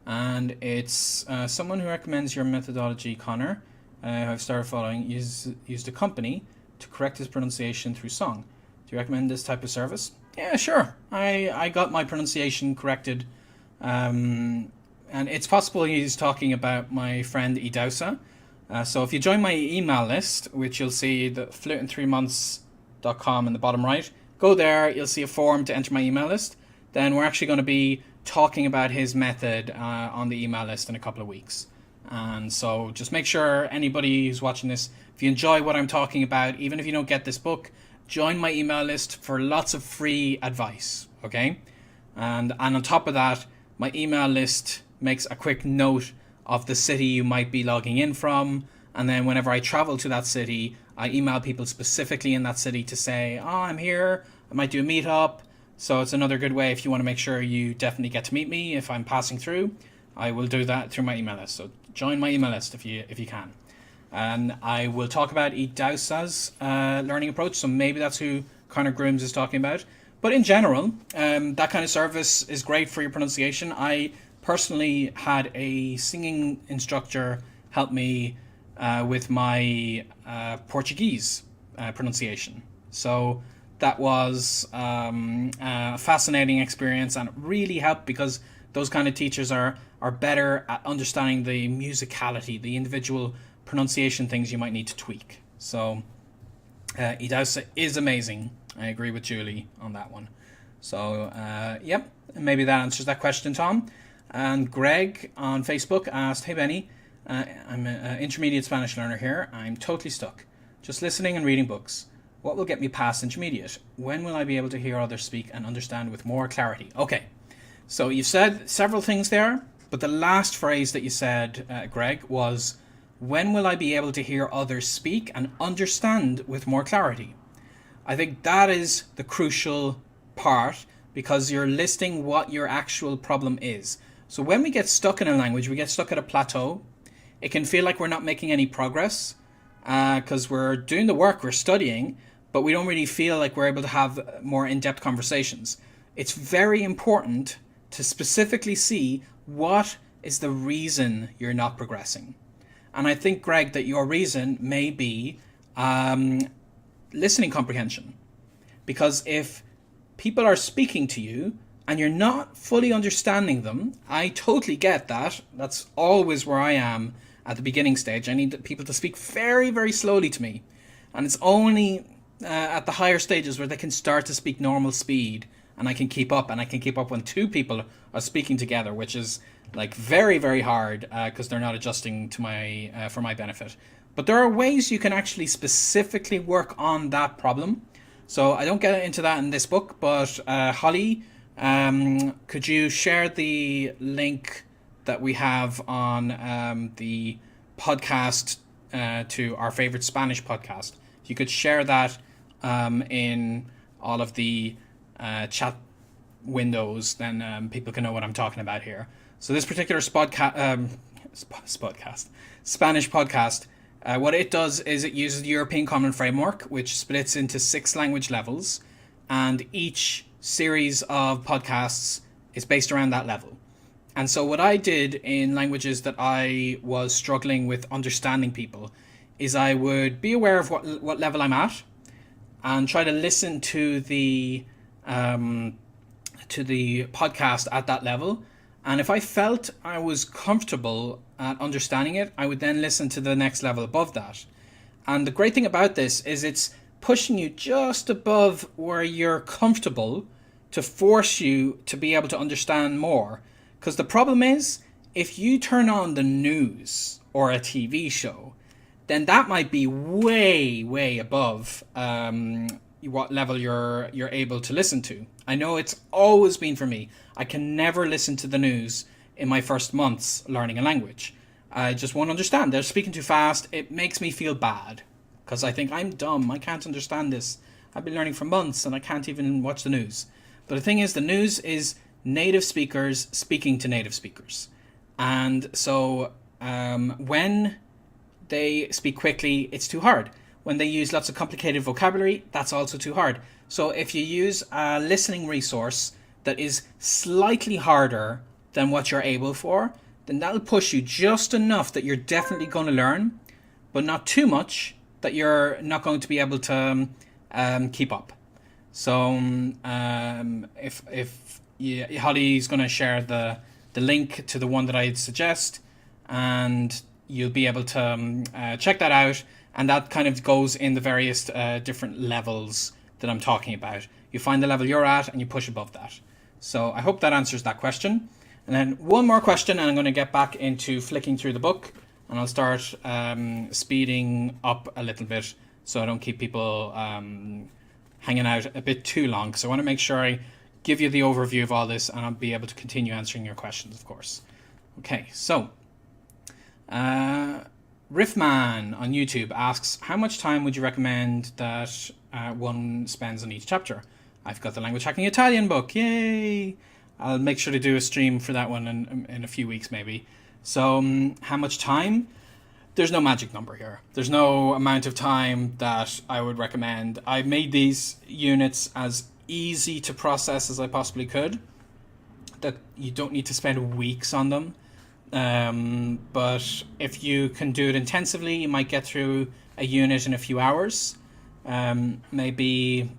and it's someone who recommends your methodology, Connor, who I've started following, used a company to correct his pronunciation through song. Do you recommend this type of service? Yeah, sure. I got my pronunciation corrected, and it's possible he's talking about my friend Idausa. So if you join my email list, which you'll see the fluent3months.com in the bottom right, go there, you'll see a form to enter my email list. Then we're actually going to be talking about his method on the email list in a couple of weeks. And so just make sure anybody who's watching this, if you enjoy what I'm talking about, even if you don't get this book, join my email list for lots of free advice, okay? And on top of that, my email list makes a quick note of the city you might be logging in from. And then whenever I travel to that city, I email people specifically in that city to say, I'm here, I might do a meetup. So it's another good way if you want to make sure you definitely get to meet me if I'm passing through. I will do that through my email list. So join my email list if you can. And I will talk about Idausa's learning approach. So maybe that's who Connor Grooms is talking about. But in general, that kind of service is great for your pronunciation. I personally had a singing instructor help me with my Portuguese pronunciation. So that was a fascinating experience, and it really helped because those kind of teachers are better at understanding the musicality, the individual pronunciation things you might need to tweak. So Idausa is amazing. I agree with Julie on that one. So yep, maybe that answers that question, Tom. And Greg on Facebook asked, hey Benny, I'm an intermediate Spanish learner here. I'm totally stuck. Just listening and reading books. What will get me past intermediate? When will I be able to hear others speak and understand with more clarity? Okay, so you've said several things there, but the last phrase that you said, Greg, was when will I be able to hear others speak and understand with more clarity? I think that is the crucial part, because you're listing what your actual problem is. So when we get stuck in a language, we get stuck at a plateau. It can feel like we're not making any progress because we're doing the work, we're studying, but we don't really feel like we're able to have more in-depth conversations. It's very important to specifically see what is the reason you're not progressing. And I think, Greg, that your reason may be listening comprehension. Because if people are speaking to you and you're not fully understanding them, I totally get that. That's always where I am at the beginning stage. I need people to speak very, very slowly to me. And it's only at the higher stages where they can start to speak normal speed and I can keep up. And I can keep up when two people are speaking together, which is like very, very hard because they're not adjusting to my for my benefit. But there are ways you can actually specifically work on that problem. So I don't get into that in this book, but Holly, could you share the link that we have on the podcast to our favorite Spanish podcast? If you could share that in all of the chat windows, then people can know what I'm talking about here. So this particular Spanish podcast, what it does is it uses the European Common Framework, which splits into 6 language levels, and each series of podcasts is based around that level. And so what I did in languages that I was struggling with understanding people is I would be aware of what level I'm at and try to listen to the podcast at that level. And if I felt I was comfortable at understanding it, I would then listen to the next level above that. And the great thing about this is it's pushing you just above where you're comfortable to force you to be able to understand more. Because the problem is, if you turn on the news or a TV show, then that might be way, way above what level you're able to listen to. I know it's always been for me. I can never listen to the news in my first months learning a language. I just won't understand. They're speaking too fast. It makes me feel bad because I think I'm dumb. I can't understand this. I've been learning for months and I can't even watch the news. But the thing is, the news is native speakers speaking to native speakers. And so when they speak quickly, it's too hard. When they use lots of complicated vocabulary, that's also too hard. So if you use a listening resource that is slightly harder than what you're able for, then that'll push you just enough that you're definitely going to learn, but not too much that you're not going to be able to keep up. So Holly's going to share the link to the one that I'd suggest, and you'll be able to check that out. And that kind of goes in the various different levels that I'm talking about. You find the level you're at and you push above that. So I hope that answers that question. And then one more question, and I'm going to get back into flicking through the book, and I'll start speeding up a little bit so I don't keep people hanging out a bit too long. So I want to make sure I give you the overview of all this, and I'll be able to continue answering your questions, of course. Okay, so Riffman on YouTube asks, how much time would you recommend that one spends on each chapter? I've got the Language Hacking Italian book. Yay! I'll make sure to do a stream for that one in a few weeks maybe. So how much time? There's no magic number here. There's no amount of time that I would recommend. I made these units as easy to process as I possibly could, that you don't need to spend weeks on them. But if you can do it intensively, you might get through a unit in a few hours, maybe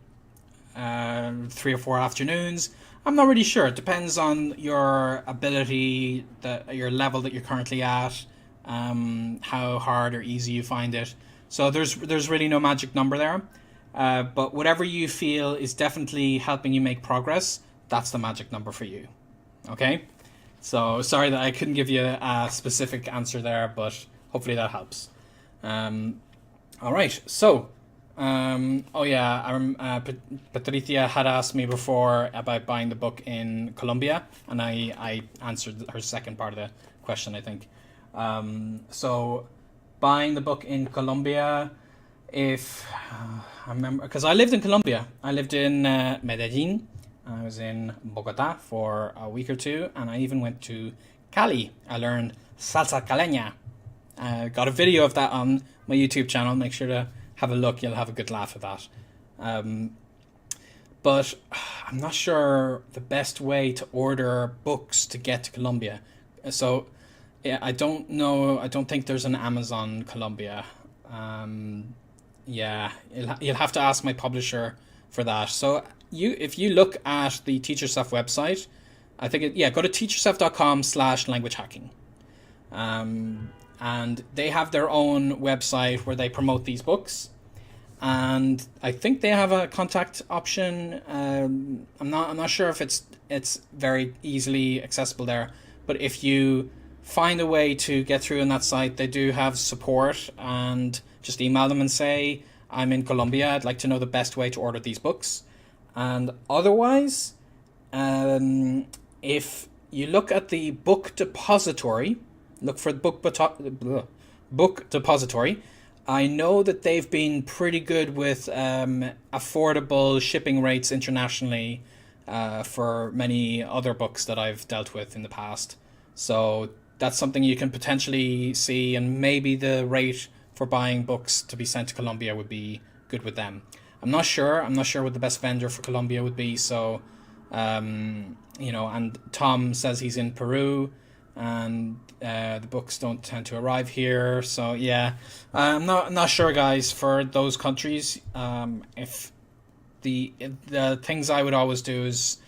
3 or 4 afternoons. I'm not really sure. It depends on your ability, your level that you're currently at, how hard or easy you find it. So there's really no magic number there. But whatever you feel is definitely helping you make progress, that's the magic number for you. Okay? So sorry that I couldn't give you a specific answer there, but hopefully that helps. All right. So Oh yeah, Patricia had asked me before about buying the book in Colombia, and I answered her second part of the question, I think. So, buying the book in Colombia, if I remember, because I lived in Colombia. I lived in Medellin. I was in Bogota for a week or two, and I even went to Cali. I learned salsa caleña. Got a video of that on my YouTube channel. Make sure to have a look. You'll have a good laugh at that. But I'm not sure the best way to order books to get to Colombia. So, yeah, I don't know. I don't think there's an Amazon Colombia. Yeah, you'll have to ask my publisher for that. So if you look at the Teach Yourself website, I think go to teachyourself.com/language hacking. And they have their own website where they promote these books, and I think they have a contact option. I'm not sure if it's very easily accessible there, but if you find a way to get through on that site, they do have support, and just email them and say, I'm in Colombia, I'd like to know the best way to order these books. And otherwise, if you look at the book depository, look for the book depository. I know that they've been pretty good with affordable shipping rates internationally for many other books that I've dealt with in the past. So that's something you can potentially see, and maybe the rate for buying books to be sent to Colombia would be good with them. I'm not sure what the best vendor for Colombia would be. So, and Tom says he's in Peru, and the books don't tend to arrive here. So yeah, I'm not sure, guys, for those countries. If the things I would always do is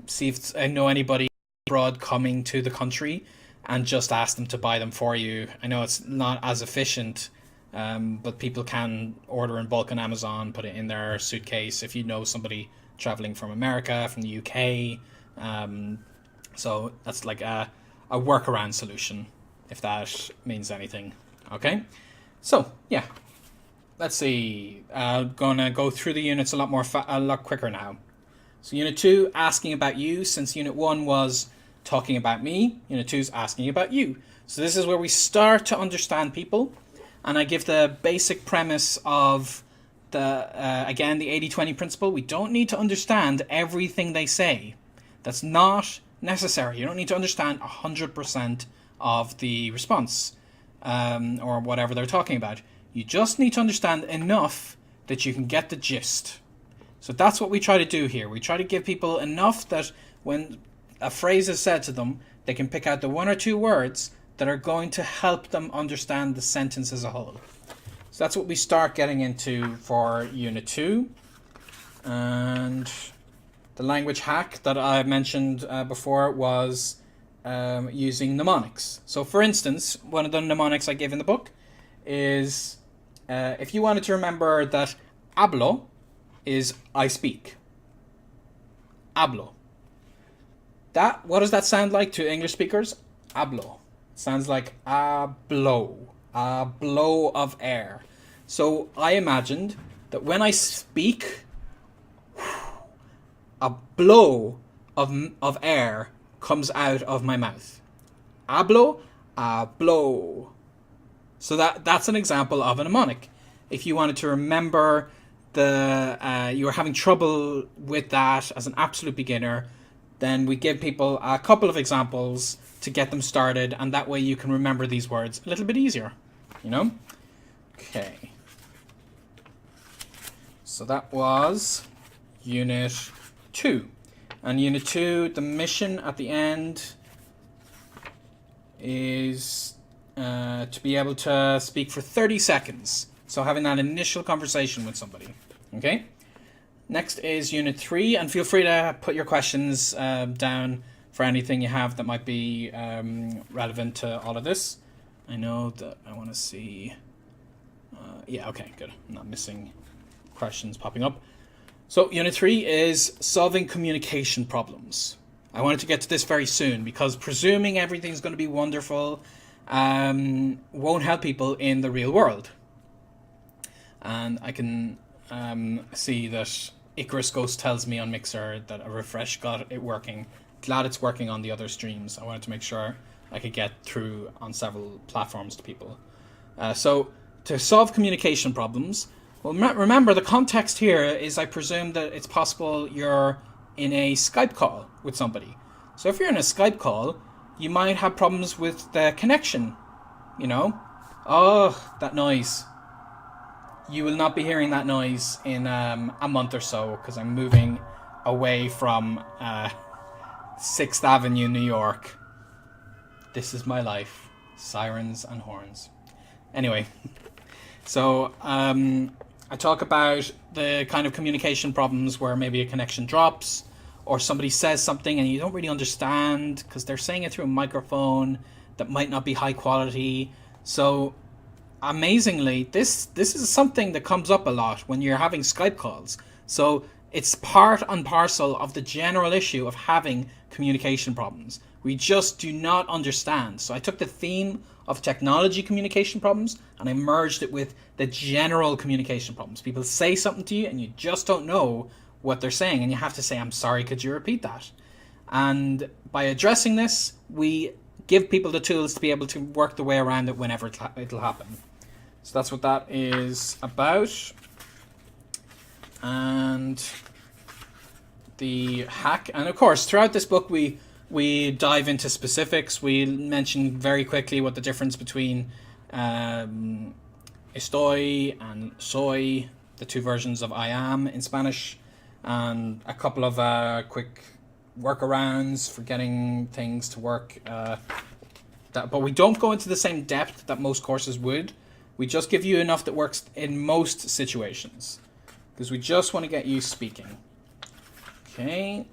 see if I know anybody abroad coming to the country, and just ask them to buy them for you. I know it's not as efficient, but people can order in bulk on Amazon, put it in their suitcase if you know somebody traveling from America, from the UK. So that's like a workaround solution, if that means anything. Okay, so yeah, let's see. I'm gonna go through the units a lot quicker now. So Unit 2, asking about you, since Unit 1 was talking about me, Unit 2 is asking about you. So this is where we start to understand people, and I give the basic premise of again, the 80-20 principle. We don't need to understand everything they say. That's not necessary. You don't need to understand 100% of the response or whatever they're talking about. You just need to understand enough that you can get the gist. So that's what we try to do here. We try to give people enough that when a phrase is said to them, they can pick out the one or two words that are going to help them understand the sentence as a whole. So that's what we start getting into for Unit 2. And the language hack that I mentioned before was using mnemonics. So for instance, one of the mnemonics I give in the book is if you wanted to remember that hablo is I speak. Hablo. What does that sound like to English speakers? Hablo. Sounds like a blow of air. So I imagined that when I speak, a blow of air comes out of my mouth. Hablo, a blow. So that's an example of a mnemonic. If you wanted to remember you were having trouble with that as an absolute beginner, then we give people a couple of examples to get them started, and that way you can remember these words a little bit easier, Okay. So that was Unit 2. And Unit 2, the mission at the end is to be able to speak for 30 seconds. So having that initial conversation with somebody. Okay? Next is Unit 3, and feel free to put your questions down for anything you have that might be relevant to all of this. I know that I want to see... okay, good. I'm not missing questions popping up. So Unit 3 is solving communication problems. I wanted to get to this very soon because presuming everything's going to be wonderful won't help people in the real world. and I can see that Icarus Ghost tells me on Mixer that a refresh got it working. Glad it's working on the other streams. I wanted to make sure I could get through on several platforms to people. So to solve communication problems, well, remember the context here is I presume that it's possible you're in a Skype call with somebody. So if you're in a Skype call, you might have problems with the connection, you know. Oh, that noise. You will not be hearing that noise in a month or so because I'm moving away from 6th Avenue, New York. This is my life. Sirens and horns. Anyway, so I talk about the kind of communication problems where maybe a connection drops or somebody says something and you don't really understand because they're saying it through a microphone that might not be high quality. So amazingly, this is something that comes up a lot when you're having Skype calls. So it's part and parcel of the general issue of having communication problems. We just do not understand. So I took the theme of technology communication problems and I merged it with the general communication problems. People say something to you and you just don't know what they're saying and you have to say, I'm sorry, could you repeat that? And by addressing this, we give people the tools to be able to work the way around it whenever it'll happen. So that's what that is about. And the hack, and of course throughout this book we dive into specifics. We mention very quickly what the difference between estoy and soy, the two versions of I am in Spanish, and a couple of quick workarounds for getting things to work. But we don't go into the same depth that most courses would. We just give you enough that works in most situations because we just want to get you speaking. Okay.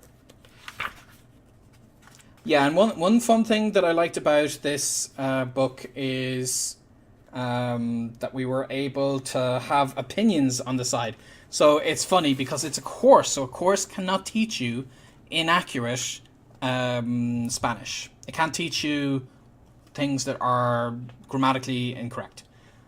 Yeah, and one fun thing that I liked about this book is that we were able to have opinions on the side. So it's funny because it's a course, so a course cannot teach you inaccurate Spanish. It can't teach you things that are grammatically incorrect.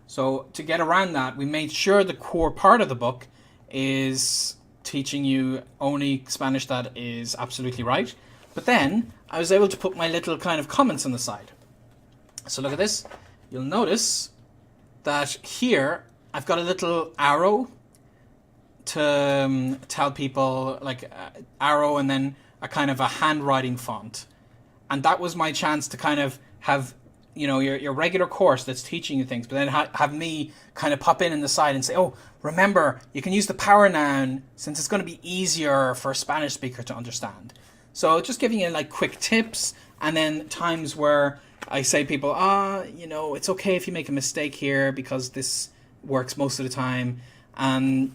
So to get around that, we made sure the core part of the book is teaching you only Spanish that is absolutely right. But then I was able to put my little kind of comments on the side. So look at this. You'll notice that here I've got a little arrow to tell people, like arrow and then a kind of a handwriting font. And that was my chance to kind of have, you know, your regular course that's teaching you things, but then have me kind of pop in the side and say, oh, remember, you can use the power noun since it's going to be easier for a Spanish speaker to understand. So just giving you like quick tips, and then times where I say people, you know, it's okay if you make a mistake here because this works most of the time. And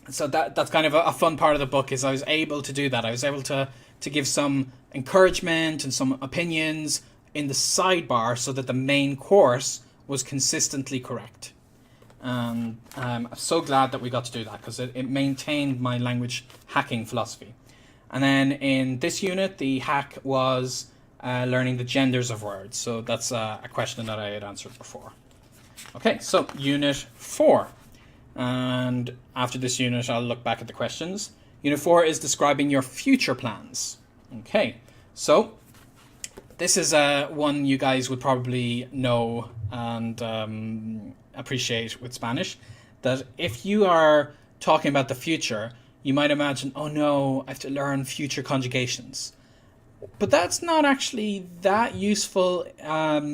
so that's kind of a fun part of the book is I was able to do that. I was able to give some encouragement and some opinions in the sidebar so that the main course was consistently correct. And I'm so glad that we got to do that because it maintained my language hacking philosophy. And then in this unit, the hack was learning the genders of words. So that's a question that I had answered before. Okay, so Unit 4. And after this unit, I'll look back at the questions. Unit 4 is describing your future plans. Okay, so this is one you guys would probably know and appreciate with Spanish. That if you are talking about the future, you might imagine, oh no, I have to learn future conjugations. But that's not actually that useful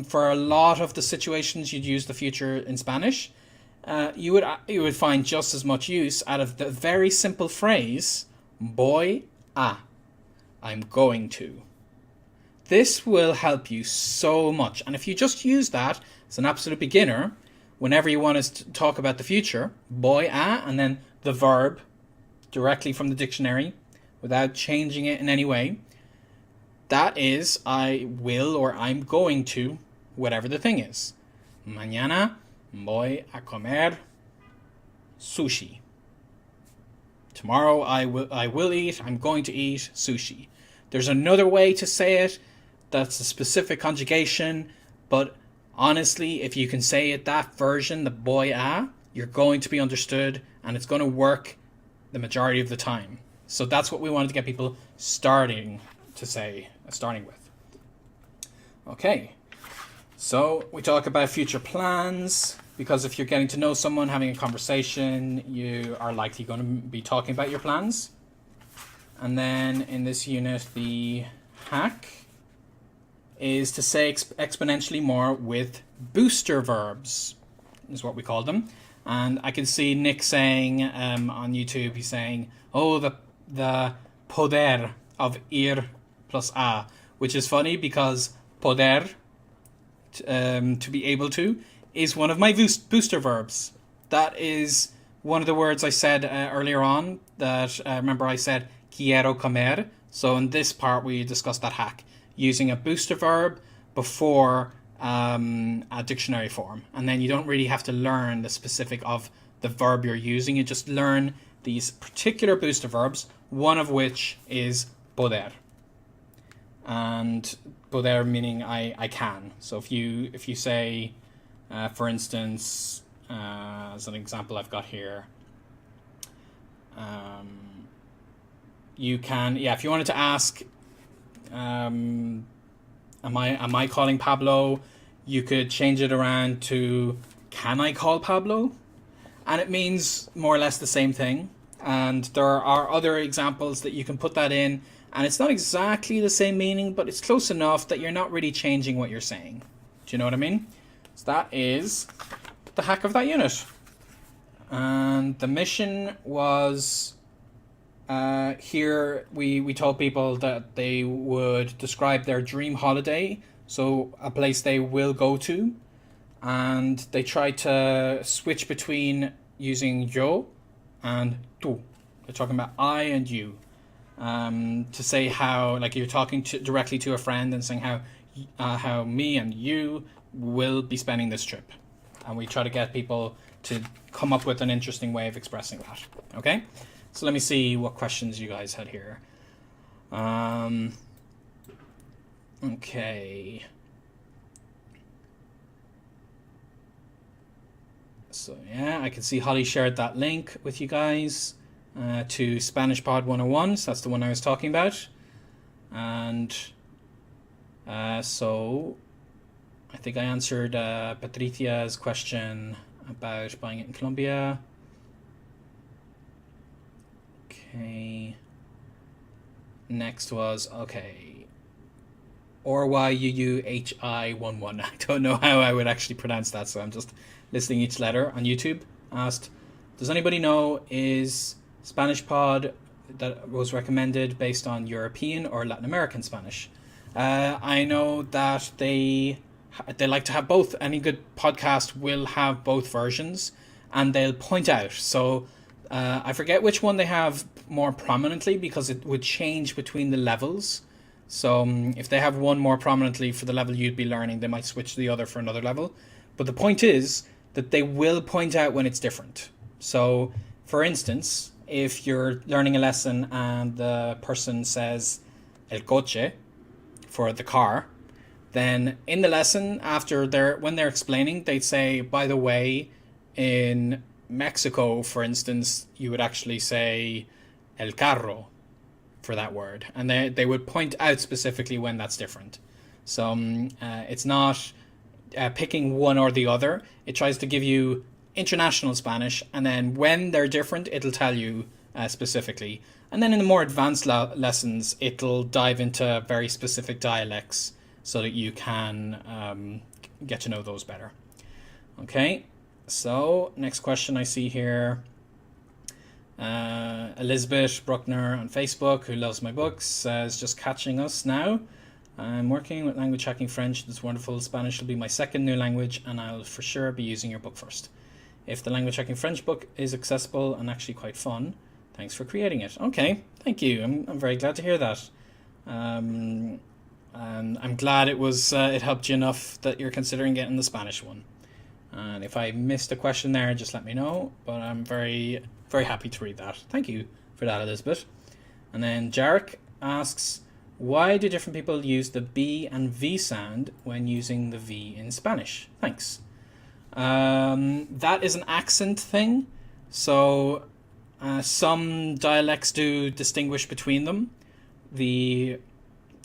for a lot of the situations you'd use the future in Spanish. You would find just as much use out of the very simple phrase, voy a, I'm going to. This will help you so much. And if you just use that as an absolute beginner, whenever you want to talk about the future, voy a, and then the verb directly from the dictionary without changing it in any way, that is I will or I'm going to whatever the thing is. Mañana voy a comer sushi. Tomorrow I will eat, I'm going to eat sushi. There's another way to say it that's a specific conjugation, but honestly, if you can say it that version, the voy a, you're going to be understood, and it's going to work the majority of the time. So that's what we wanted to get people starting with. Okay, so we talk about future plans, because if you're getting to know someone, having a conversation, you are likely going to be talking about your plans. And then in this unit, the hack is to say exponentially more with booster verbs, is what we call them. And I can see Nick saying on YouTube, he's saying, oh, the poder of ir plus a, which is funny because poder, to be able to, is one of my booster verbs. That is one of the words I said earlier on that, remember I said, quiero comer. So in this part, we discussed that hack, using a booster verb before a dictionary form. And then you don't really have to learn the specific of the verb you're using. You just learn these particular booster verbs, one of which is poder. And poder meaning I can. So if you say, for instance, as an example I've got here, you can, if you wanted to ask, am I calling Pablo, you could change it around to, can I call Pablo? And it means more or less the same thing. And there are other examples that you can put that in, and it's not exactly the same meaning, but it's close enough that you're not really changing what you're saying. Do you know what I mean? So that is the hack of that unit. And the mission was, here we told people that they would describe their dream holiday, so a place they will go to, and they tried to switch between using yo and tú. They're talking about I and you, to say how, like, you're talking directly to a friend and saying how me and you will be spending this trip. And we try to get people to come up with an interesting way of expressing that. Okay? So let me see what questions you guys had here. Okay. So yeah, I can see Holly shared that link with you guys to Spanish Pod 101. So that's the one I was talking about. And so I think I answered Patricia's question about buying it in Colombia. Okay. Next was, okay, ORYUUHI11. I don't know how I would actually pronounce that, so I'm just listing each letter. On YouTube, asked, does anybody know, is Spanish Pod that was recommended based on European or Latin American Spanish? I know that they like to have both. Any good podcast will have both versions, and they'll point out. So I forget which one they have more prominently, because it would change between the levels. So if they have one more prominently for the level you'd be learning, they might switch to the other for another level. But the point is that they will point out when it's different. So for instance, if you're learning a lesson and the person says el coche for the car, then in the lesson, when they're explaining, they'd say, by the way, in Mexico, for instance, you would actually say el carro for that word, and they would point out specifically when that's different. So it's not picking one or the other. It tries to give you international Spanish, and then when they're different, it'll tell you specifically. And then in the more advanced lessons, it'll dive into very specific dialects so that you can get to know those better. Okay. So, next question I see here. Elizabeth Bruckner on Facebook, who loves my books, says, just catching us now. I'm working with language hacking French. It's wonderful. Spanish will be my second new language, and I'll for sure be using your book first. If the language hacking French book is accessible and actually quite fun, thanks for creating it. Okay, thank you. I'm very glad to hear that. And I'm glad it helped you enough that you're considering getting the Spanish one. And if I missed a question there, just let me know. But I'm very, very happy to read that. Thank you for that, Elizabeth. And then Jarek asks, why do different people use the B and V sound when using the V in Spanish? Thanks. That is an accent thing. So some dialects do distinguish between them. The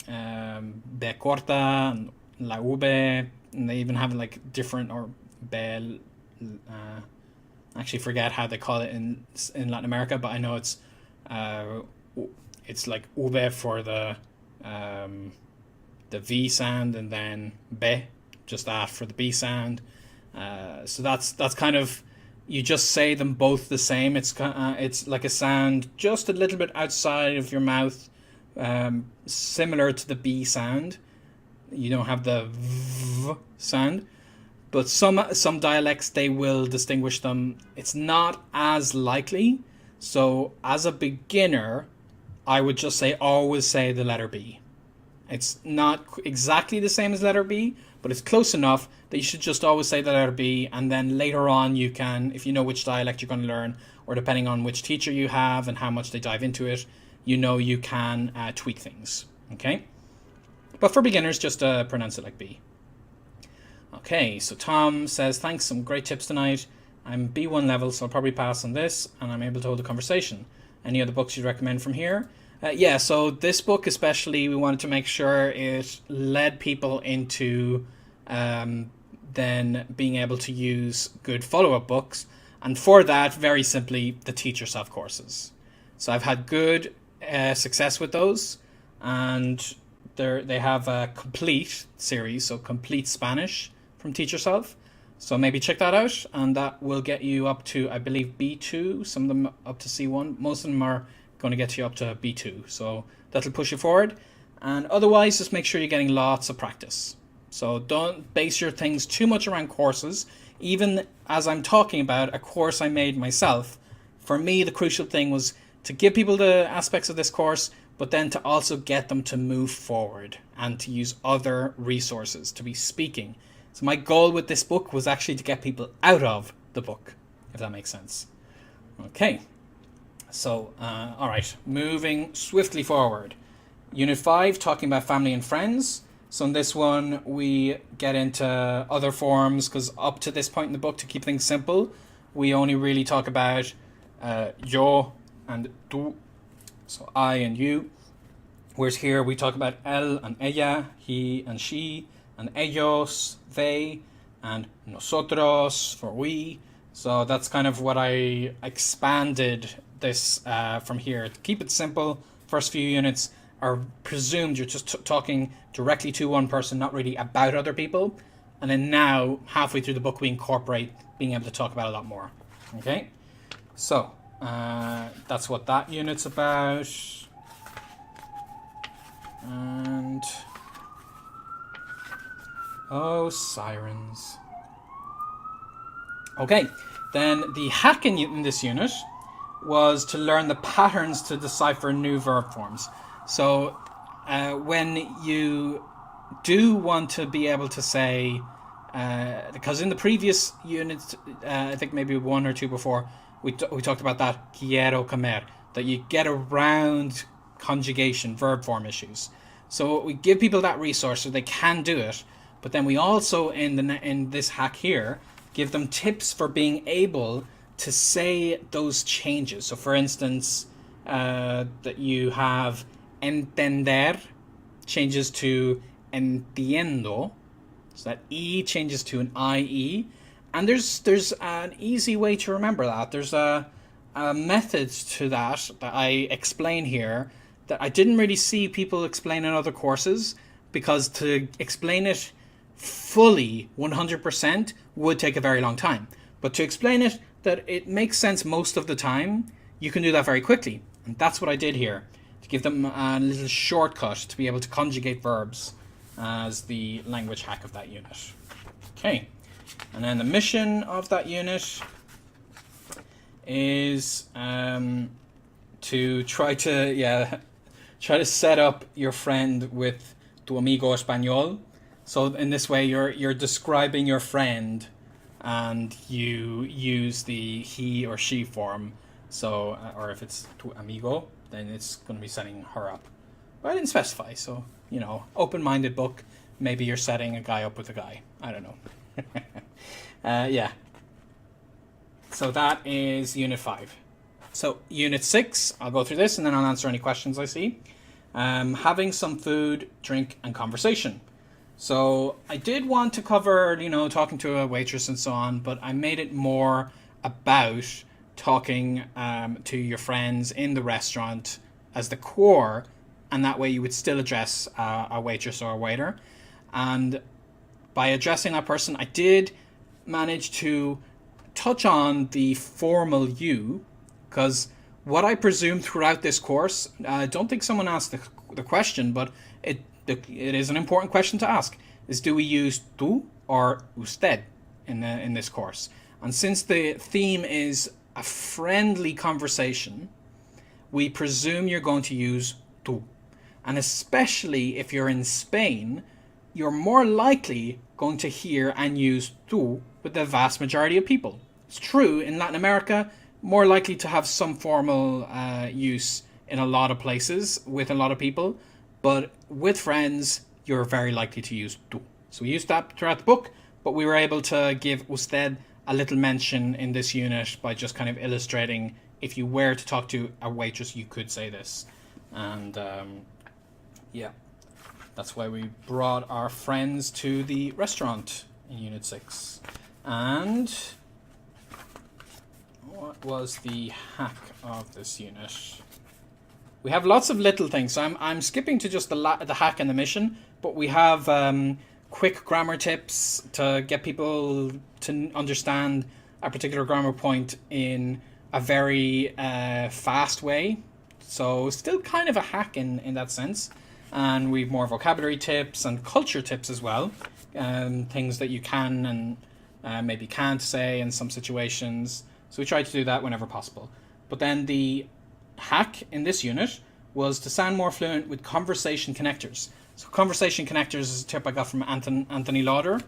B corta and la V, and they even have like different, or B. Actually forget how they call it in Latin America, but I know it's like V for the V sound, and then B, just that for the B sound. So that's kind of, you just say them both the same. It's like a sound just a little bit outside of your mouth, similar to the B sound. You don't have the V sound, but some dialects, they will distinguish them. It's not as likely. So as a beginner, I would just always say the letter B. It's not exactly the same as letter B, but it's close enough that you should just always say the letter B, and then later on you can, if you know which dialect you're going to learn, or depending on which teacher you have and how much they dive into it, you can tweak things, okay? But for beginners, just pronounce it like B. Okay, so Tom says, thanks, some great tips tonight. I'm B1 level, so I'll probably pass on this, and I'm able to hold a conversation. Any other books you'd recommend from here? Yeah, so this book especially, we wanted to make sure it led people into then being able to use good follow-up books. And for that, very simply, the Teach Yourself courses. So I've had good success with those, and they have a complete series, so complete Spanish from Teach Yourself. So maybe check that out, and that will get you up to, I believe, B2, some of them up to C1. Most of them are going to get you up to B2, so that'll push you forward. And otherwise, just make sure you're getting lots of practice. So don't base your things too much around courses. Even as I'm talking about a course I made myself, for me the crucial thing was to give people the aspects of this course, but then to also get them to move forward and to use other resources, to be speaking. So my goal with this book was actually to get people out of the book, if that makes sense. Okay, so all right, moving swiftly forward. Unit 5, talking about family and friends. So in this one, we get into other forms, because up to this point in the book, to keep things simple, we only really talk about yo and tú, so I and you. Whereas here we talk about él and ella, he and she, and ellos, they, and nosotros, for we. So that's kind of what I expanded this from here. To keep it simple, first few units are presumed you're just talking directly to one person, not really about other people. And then now, halfway through the book, we incorporate being able to talk about a lot more. Okay? So, that's what that unit's about. And... oh, sirens. Okay, then the hack in this unit was to learn the patterns to decipher new verb forms. So when you do want to be able to say, because in the previous unit, I think maybe one or two before, we talked about that quiero comer, that you get around conjugation, verb form issues. So we give people that resource so they can do it, but then we also, in this hack here, give them tips for being able to say those changes. So for instance, that you have entender changes to entiendo, so that E changes to an IE, and there's an easy way to remember that. There's a method to that I explain here that I didn't really see people explain in other courses, because to explain it fully 100% would take a very long time. But to explain it that it makes sense most of the time, you can do that very quickly. And that's what I did here, to give them a little shortcut to be able to conjugate verbs as the language hack of that unit. Okay, and then the mission of that unit is to try to set up your friend with tu amigo español. So in this way, you're describing your friend, and you use the he or she form. So, or if it's tu amigo, then it's going to be setting her up. But I didn't specify, so, open-minded book. Maybe you're setting a guy up with a guy. I don't know. Yeah. So that is Unit 5. So Unit 6, I'll go through this and then I'll answer any questions I see. Having some food, drink, and conversation. So I did want to cover, talking to a waitress and so on, but I made it more about talking to your friends in the restaurant as the core, and that way you would still address a waitress or a waiter. And by addressing that person, I did manage to touch on the formal you, because what I presume throughout this course, I don't think someone asked the question, but it is an important question to ask, is do we use tú or usted in this course? And since the theme is a friendly conversation, we presume you're going to use tú. And especially if you're in Spain, you're more likely going to hear and use tú with the vast majority of people. It's true in Latin America, more likely to have some formal use in a lot of places with a lot of people, but with friends, you're very likely to use tú. So we used that throughout the book, but we were able to give usted a little mention in this unit by just kind of illustrating if you were to talk to a waitress, you could say this. And yeah, that's why we brought our friends to the restaurant in Unit 6. And what was the hack of this unit? We have lots of little things, so I'm skipping to just the hack and the mission, but we have quick grammar tips to get people to understand a particular grammar point in a very fast way. So still kind of a hack in that sense. And we've more vocabulary tips and culture tips as well. Things that you can and maybe can't say in some situations. So we try to do that whenever possible. But then the hack in this unit was to sound more fluent with conversation connectors. So conversation connectors is a tip I got from Anthony Lauder.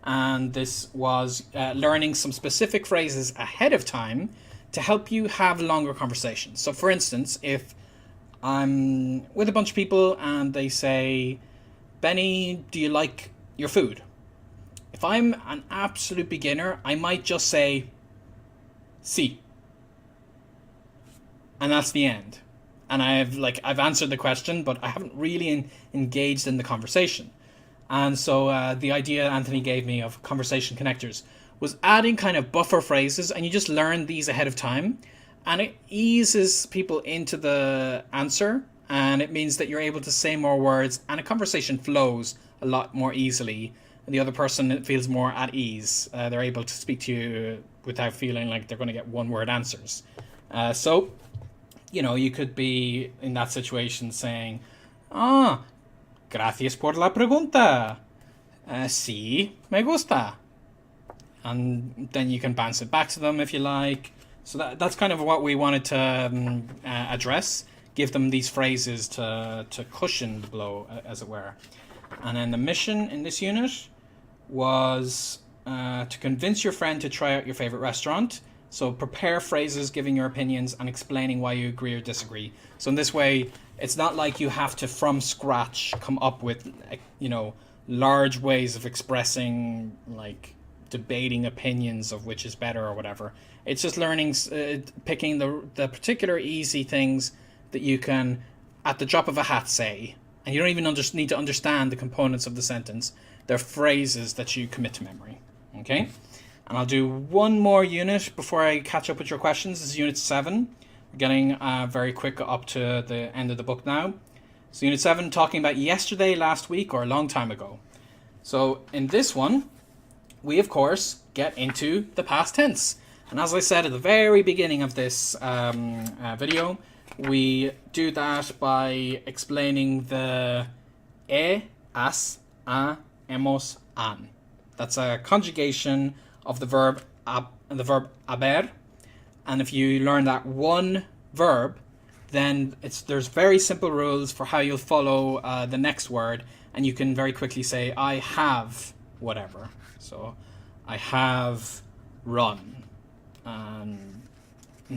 And this was learning some specific phrases ahead of time to help you have longer conversations. So for instance, if I'm with a bunch of people and they say, Benny, do you like your food? If I'm an absolute beginner, I might just say, sí. And that's the end. And I've answered the question, but I haven't really engaged in the conversation. And so the idea Anthony gave me of conversation connectors was adding kind of buffer phrases, and you just learn these ahead of time. And it eases people into the answer, and it means that you're able to say more words, and a conversation flows a lot more easily. And the other person feels more at ease. They're able to speak to you without feeling like they're going to get one-word answers. So, you could be in that situation saying, gracias por la pregunta. Sí, me gusta. And then you can bounce it back to them if you like. So that's kind of what we wanted to address. Give them these phrases to cushion the blow, as it were. And then the mission in this unit was to convince your friend to try out your favorite restaurant. So prepare phrases giving your opinions and explaining why you agree or disagree. So in this way, it's not like you have to, from scratch, come up with, large ways of expressing, debating opinions of which is better or whatever. It's just learning, picking the particular easy things that you can, at the drop of a hat, say. And you don't even need to understand the components of the sentence. They're phrases that you commit to memory. Okay? And I'll do one more unit before I catch up with your questions. This is Unit 7. We're getting very quick up to the end of the book now. So Unit 7, talking about yesterday, last week, or a long time ago. So in this one, we, of course, get into the past tense. And as I said at the very beginning of this video, we do that by explaining the as, a, hemos, an. That's a conjugation of the verb haber. And if you learn that one verb, then there's very simple rules for how you'll follow the next word, and you can very quickly say, I have whatever. So, I have run, and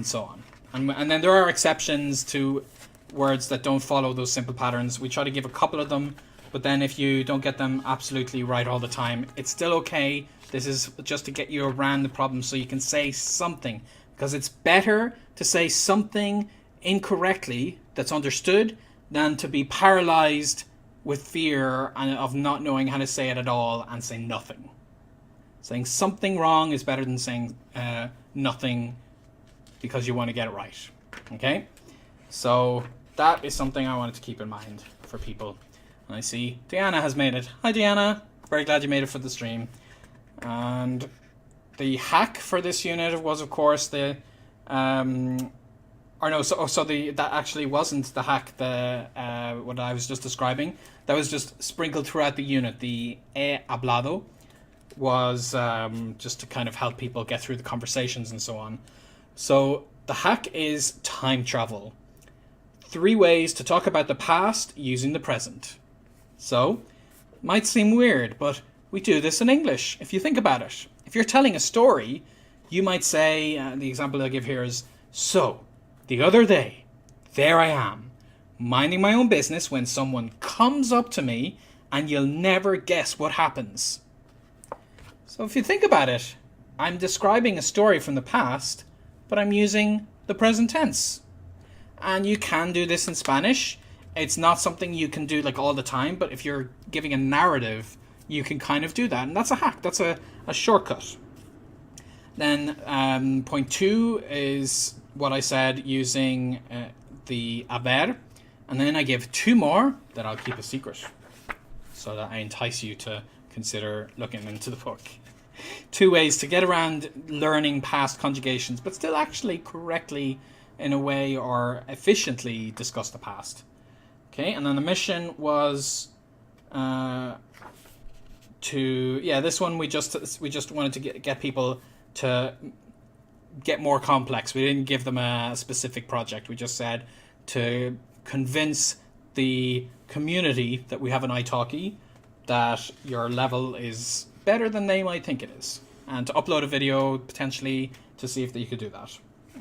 so on. And then there are exceptions to words that don't follow those simple patterns. We try to give a couple of them, but then if you don't get them absolutely right all the time, it's still okay This is just to get you around the problem so you can say something. Because it's better to say something incorrectly that's understood than to be paralyzed with fear of not knowing how to say it at all and say nothing. Saying something wrong is better than saying nothing because you want to get it right. Okay? So that is something I wanted to keep in mind for people. And I see Diana has made it. Hi, Diana. Very glad you made it for the stream. And the hack for this unit was, of course, that actually wasn't the hack, what I was just describing. That was just sprinkled throughout the unit. The he hablado was just to kind of help people get through the conversations and so on. So the hack is time travel. 3 ways to talk about the past using the present. So, might seem weird, but we do this in English, if you think about it. If you're telling a story, you might say, the example I'll give here is, so, the other day, there I am, minding my own business when someone comes up to me and you'll never guess what happens. So if you think about it, I'm describing a story from the past, but I'm using the present tense. And you can do this in Spanish. It's not something you can do like all the time, but if you're giving a narrative, you can kind of do that. And that's a hack. That's a shortcut. Then point 2 is what I said using the haber. And then I give 2 more that I'll keep a secret so that I entice you to consider looking into the book. 2 ways to get around learning past conjugations, but still actually correctly in a way or efficiently discuss the past. Okay, and then the mission was this one we just wanted to get people to get more complex. We didn't give them a specific project. We just said to convince the community that we have an italki that your level is better than they might think it is, and to upload a video potentially to see if you could do that.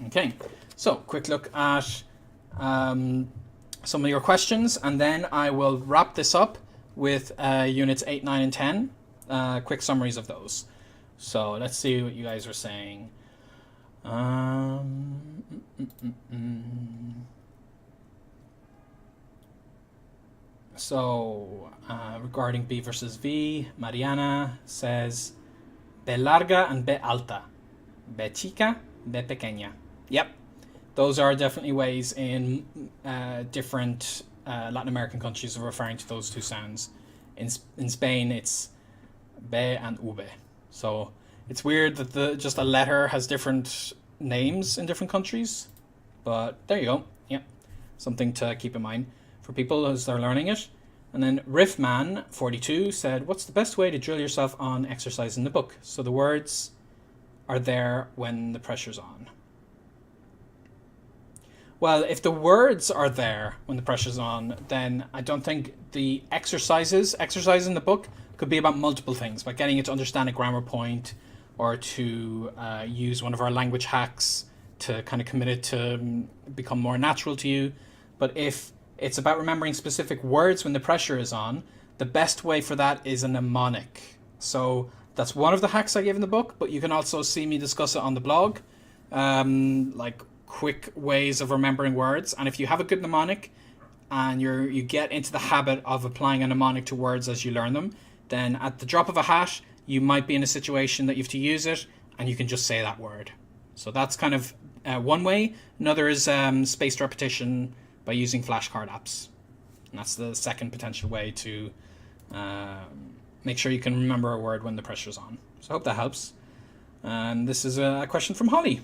Okay, so quick look at some of your questions, and then I will wrap this up with units 8, 9, and 10. Quick summaries of those. So let's see what you guys are saying. So, regarding B versus V, Mariana says B larga and B alta. B chica, B pequeña. Yep, those are definitely ways in different Latin American countries of referring to those 2 sounds. In Spain, it's B and V. So it's weird that just a letter has different names in different countries. But there you go. Yep, something to keep in mind for people as they're learning it. And then Riffman42 said, what's the best way to drill yourself on exercise in the book? So the words are there when the pressure's on. Well, if the words are there when the pressure's on, then I don't think the exercise in the book could be about multiple things, about getting you to understand a grammar point or to use one of our language hacks to kind of commit it to become more natural to you. But if it's about remembering specific words when the pressure is on, the best way for that is a mnemonic. So that's one of the hacks I give in the book, but you can also see me discuss it on the blog, like quick ways of remembering words. And if you have a good mnemonic and you get into the habit of applying a mnemonic to words as you learn them, then at the drop of a hat, you might be in a situation that you have to use it and you can just say that word. So that's kind of one way. Another is spaced repetition by using flashcard apps. And that's the second potential way to make sure you can remember a word when the pressure's on. So I hope that helps. And this is a question from Holly.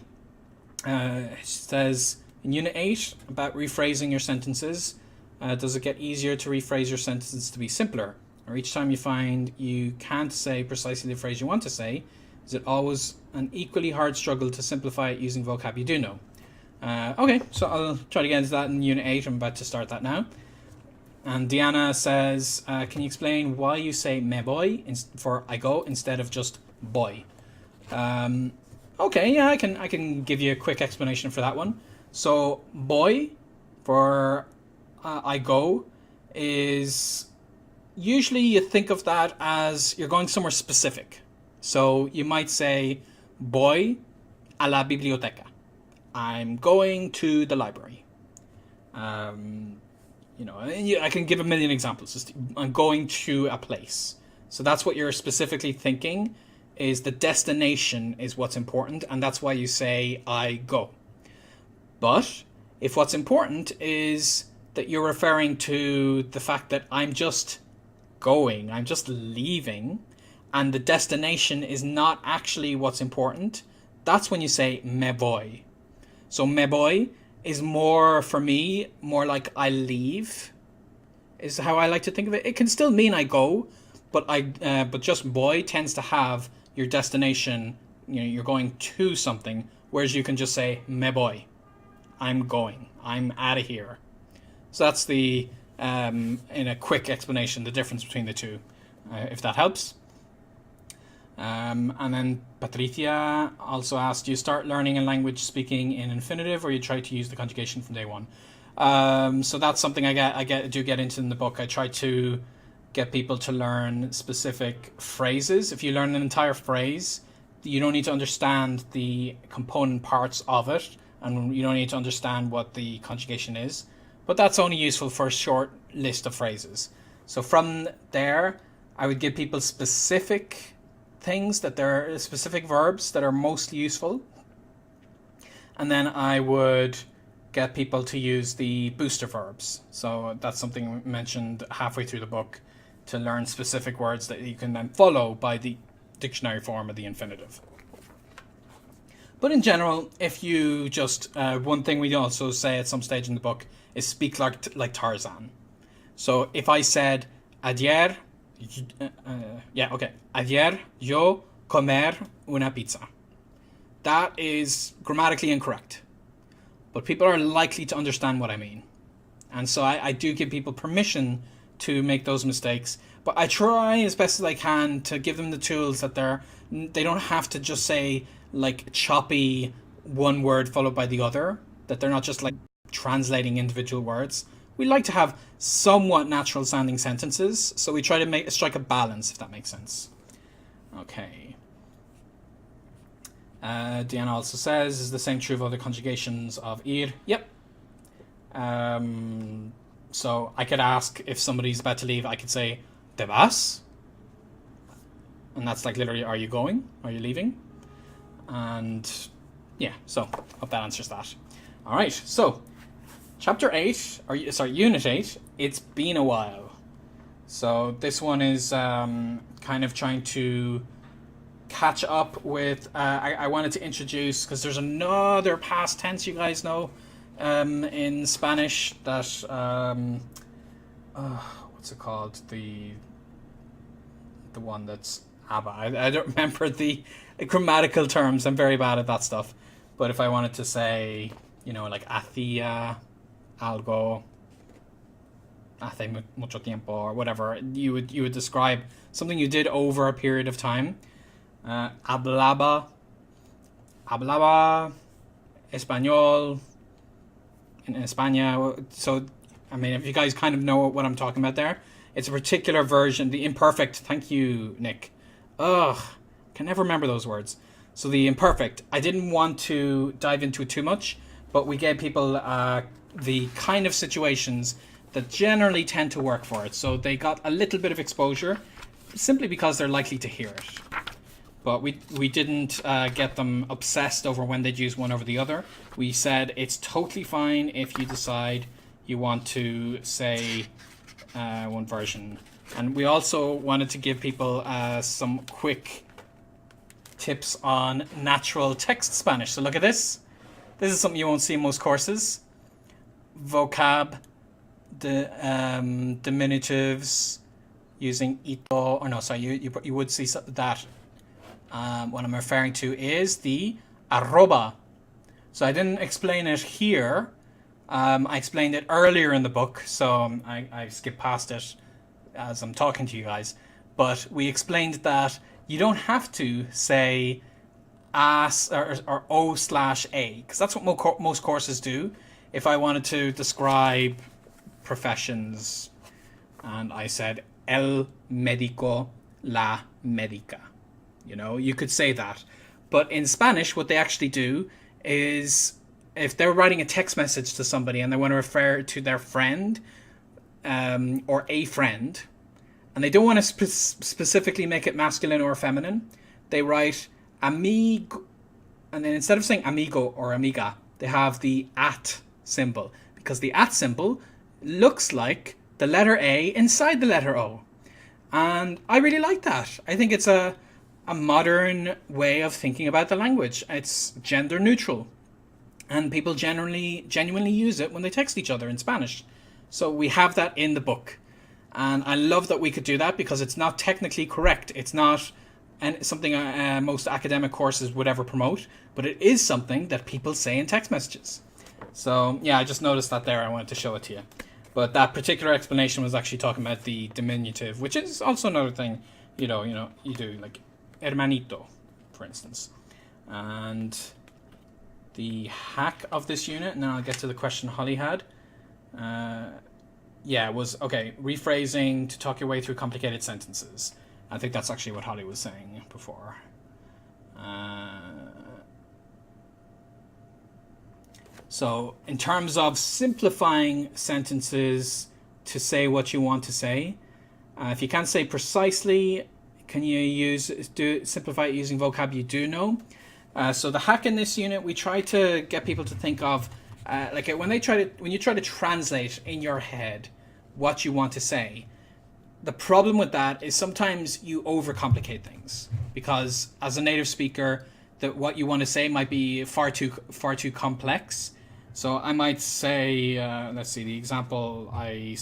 She says, in Unit 8, about rephrasing your sentences, does it get easier to rephrase your sentences to be simpler? Or each time you find you can't say precisely the phrase you want to say, is it always an equally hard struggle to simplify it using vocab you do know? Okay, so I'll try to get into that in Unit 8. I'm about to start that now. And Diana says, can you explain why you say me voy for I go instead of just boy? Okay, yeah, I can give you a quick explanation for that one. So boy for I go is usually you think of that as you're going somewhere specific. So you might say, voy a la biblioteca. I'm going to the library. I can give a million examples. Just, I'm going to a place. So that's what you're specifically thinking, is the destination is what's important, and that's why you say I go. But if what's important is that you're referring to the fact that I'm just going, I'm just leaving, and the destination is not actually what's important, that's when you say me voy. So me voy is more, for me, more like I leave, is how I like to think of it. It can still mean I go, but just voy tends to have your destination, you're going to something, whereas you can just say me voy. I'm going. I'm out of here. So that's the, in a quick explanation, the difference between the two, if that helps. And then Patricia also asked, do you start learning a language speaking in infinitive, or you try to use the conjugation from day one? So that's something I do get into in the book. I try to get people to learn specific phrases. If you learn an entire phrase, you don't need to understand the component parts of it, and you don't need to understand what the conjugation is. But that's only useful for a short list of phrases. So from there, I would give people specific things, that there are specific verbs that are most useful. And then I would get people to use the booster verbs. So that's something mentioned halfway through the book, to learn specific words that you can then follow by the dictionary form of the infinitive. But in general, if you just, one thing we also say at some stage in the book is speak like Tarzan. So if I said, ayer, ayer yo comer una pizza. That is grammatically incorrect, but people are likely to understand what I mean. And so I do give people permission to make those mistakes, but I try as best as I can to give them the tools that they don't have to just say like choppy one word followed by the other, that they're not just like translating individual words. We like to have somewhat natural sounding sentences, so we try to strike a balance, if that makes sense. Okay. Deanna also says, is the same true of other conjugations of ir? Yep. So I could ask, if somebody's about to leave, I could say, te vas? And that's like literally, are you going? Are you leaving? And yeah, so hope that answers that. All right, so Chapter 8, Unit 8, it's been a while. So this one is kind of trying to catch up with, I wanted to introduce, because there's another past tense you guys know in Spanish that, what's it called? The one that's ABBA. I don't remember the grammatical terms. I'm very bad at that stuff. But if I wanted to say, like hacía algo hace mucho tiempo, or whatever, you would describe something you did over a period of time. Hablaba español in España. So I mean, if you guys kind of know what I'm talking about there, it's a particular version, the imperfect. Thank you, Nick. Can never remember those words. So the imperfect, I didn't want to dive into it too much, but we gave people the kind of situations that generally tend to work for it. So they got a little bit of exposure simply because they're likely to hear it. But we didn't get them obsessed over when they'd use one over the other. We said it's totally fine if you decide you want to say one version. And we also wanted to give people some quick tips on natural text Spanish. So look at this. This is something you won't see in most courses. Vocab, diminutives using ito, or no, sorry, you would see that. What I'm referring to is the arroba. So I didn't explain it here. I explained it earlier in the book, so I skipped past it as I'm talking to you guys. But we explained that you don't have to say as or o/a, because that's what most courses do. If I wanted to describe professions, and I said el médico, la médica, You know, you could say that. But in Spanish, what they actually do is if they're writing a text message to somebody and they want to refer to their friend or a friend, and they don't want to specifically make it masculine or feminine, they write amigo, and then instead of saying amigo or amiga, they have the at symbol, because the at symbol looks like the letter A inside the letter O. And I really like that. I think it's a modern way of thinking about the language. It's gender neutral. And people genuinely use it when they text each other in Spanish. So we have that in the book. And I love that we could do that because it's not technically correct. It's not something most academic courses would ever promote, but it is something that people say in text messages. So yeah, I just noticed that there. I wanted to show it to you. But that particular explanation was actually talking about the diminutive, which is also another thing, you do, like hermanito, for instance. And the hack of this unit, and then I'll get to the question Holly had. Was, okay, rephrasing to talk your way through complicated sentences. I think that's actually what Holly was saying before. So in terms of simplifying sentences to say what you want to say, if you can't say precisely, can you simplify it using vocab you do know? So the hack in this unit, we try to get people to think of when you try to translate in your head what you want to say. The problem with that is sometimes you overcomplicate things, because as a native speaker, that what you want to say might be far too complex. So I might say, let's see, the example I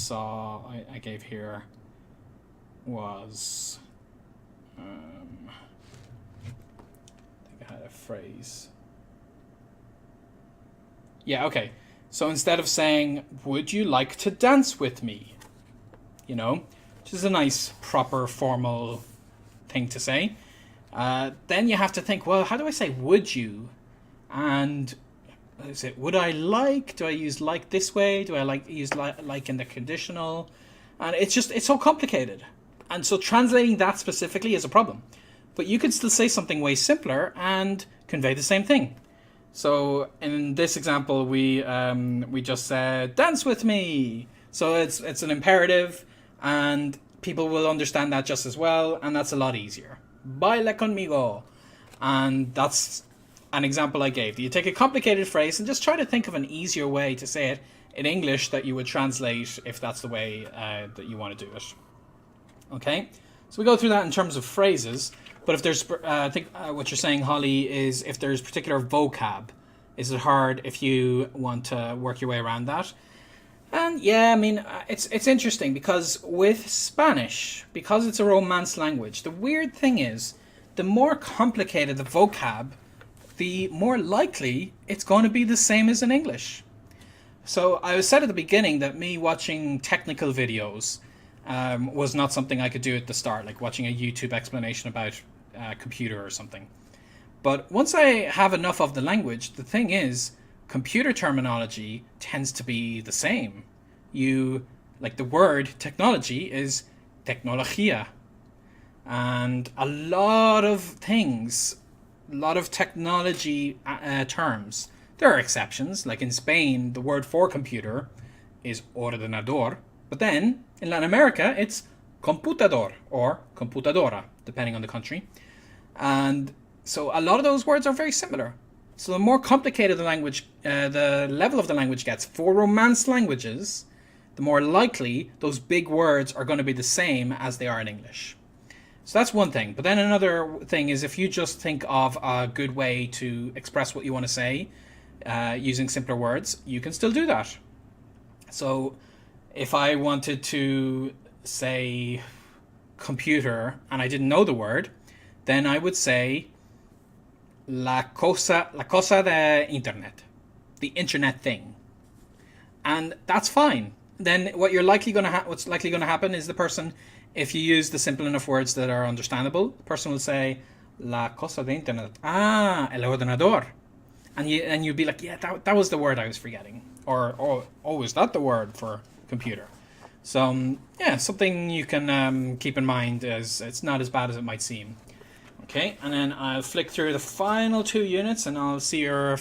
gave here was, I think I had a phrase. Yeah, okay. So instead of saying, would you like to dance with me? You know, which is a nice, proper, formal thing to say. Then you have to think, well, how do I say would you? And is it would I like? Do I use like this way? Do I use like in the conditional? And it's so complicated. And so translating that specifically is a problem. But you could still say something way simpler and convey the same thing. So in this example, we just said, dance with me. So it's an imperative, and people will understand that just as well, and that's a lot easier. Baila conmigo. And that's an example I gave. You take a complicated phrase and just try to think of an easier way to say it in English that you would translate if that's the way that you want to do it. Okay? So we go through that in terms of phrases, but if there's, I think what you're saying, Holly, is if there's particular vocab, is it hard if you want to work your way around that? And yeah, I mean, it's interesting because with Spanish, because it's a Romance language, the weird thing is, the more complicated the vocab, the more likely it's going to be the same as in English. So I said at the beginning that me watching technical videos was not something I could do at the start, like watching a YouTube explanation about a computer or something. But once I have enough of the language, the thing is, computer terminology tends to be the same. Like the word technology is tecnología. And a lot of things, a lot of technology terms, there are exceptions. Like in Spain, the word for computer is ordenador. But then in Latin America, it's computador or computadora, depending on the country. And so a lot of those words are very similar. So the more complicated the language, the level of the language gets for Romance languages, the more likely those big words are going to be the same as they are in English. So that's one thing. But then another thing is if you just think of a good way to express what you want to say using simpler words, you can still do that. So if I wanted to say computer and I didn't know the word, then I would say la cosa de internet, the internet thing. And that's fine. Then what's likely going to happen is the person, if you use the simple enough words that are understandable, the person will say la cosa de internet. Ah, el ordenador. And you'd be like, yeah, that was the word I was forgetting. Or is that the word for computer? So yeah, something you can keep in mind is it's not as bad as it might seem. Okay, and then I'll flick through the final 2 units and I'll see your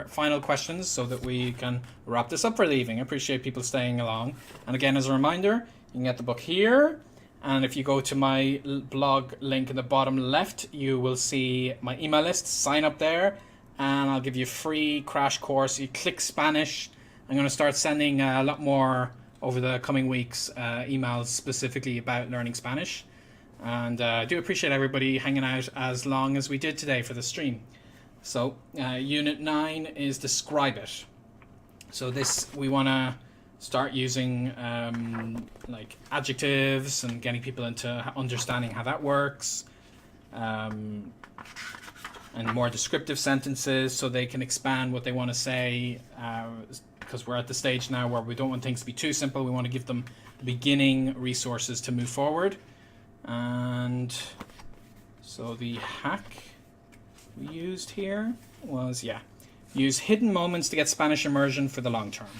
final questions so that we can wrap this up for the evening. I appreciate people staying along. And again, as a reminder, you can get the book here. And if you go to my blog link in the bottom left, you will see my email list. Sign up there and I'll give you a free crash course. You click Spanish. I'm going to start sending a lot more over the coming weeks, emails specifically about learning Spanish. And I do appreciate everybody hanging out as long as we did today for the stream. So Unit 9 is describe it. So this, we want to start using like adjectives and getting people into understanding how that works. And more descriptive sentences so they can expand what they want to say. Because we're at the stage now where we don't want things to be too simple. We want to give them the beginning resources to move forward. And so the hack we used here was, use hidden moments to get Spanish immersion for the long term.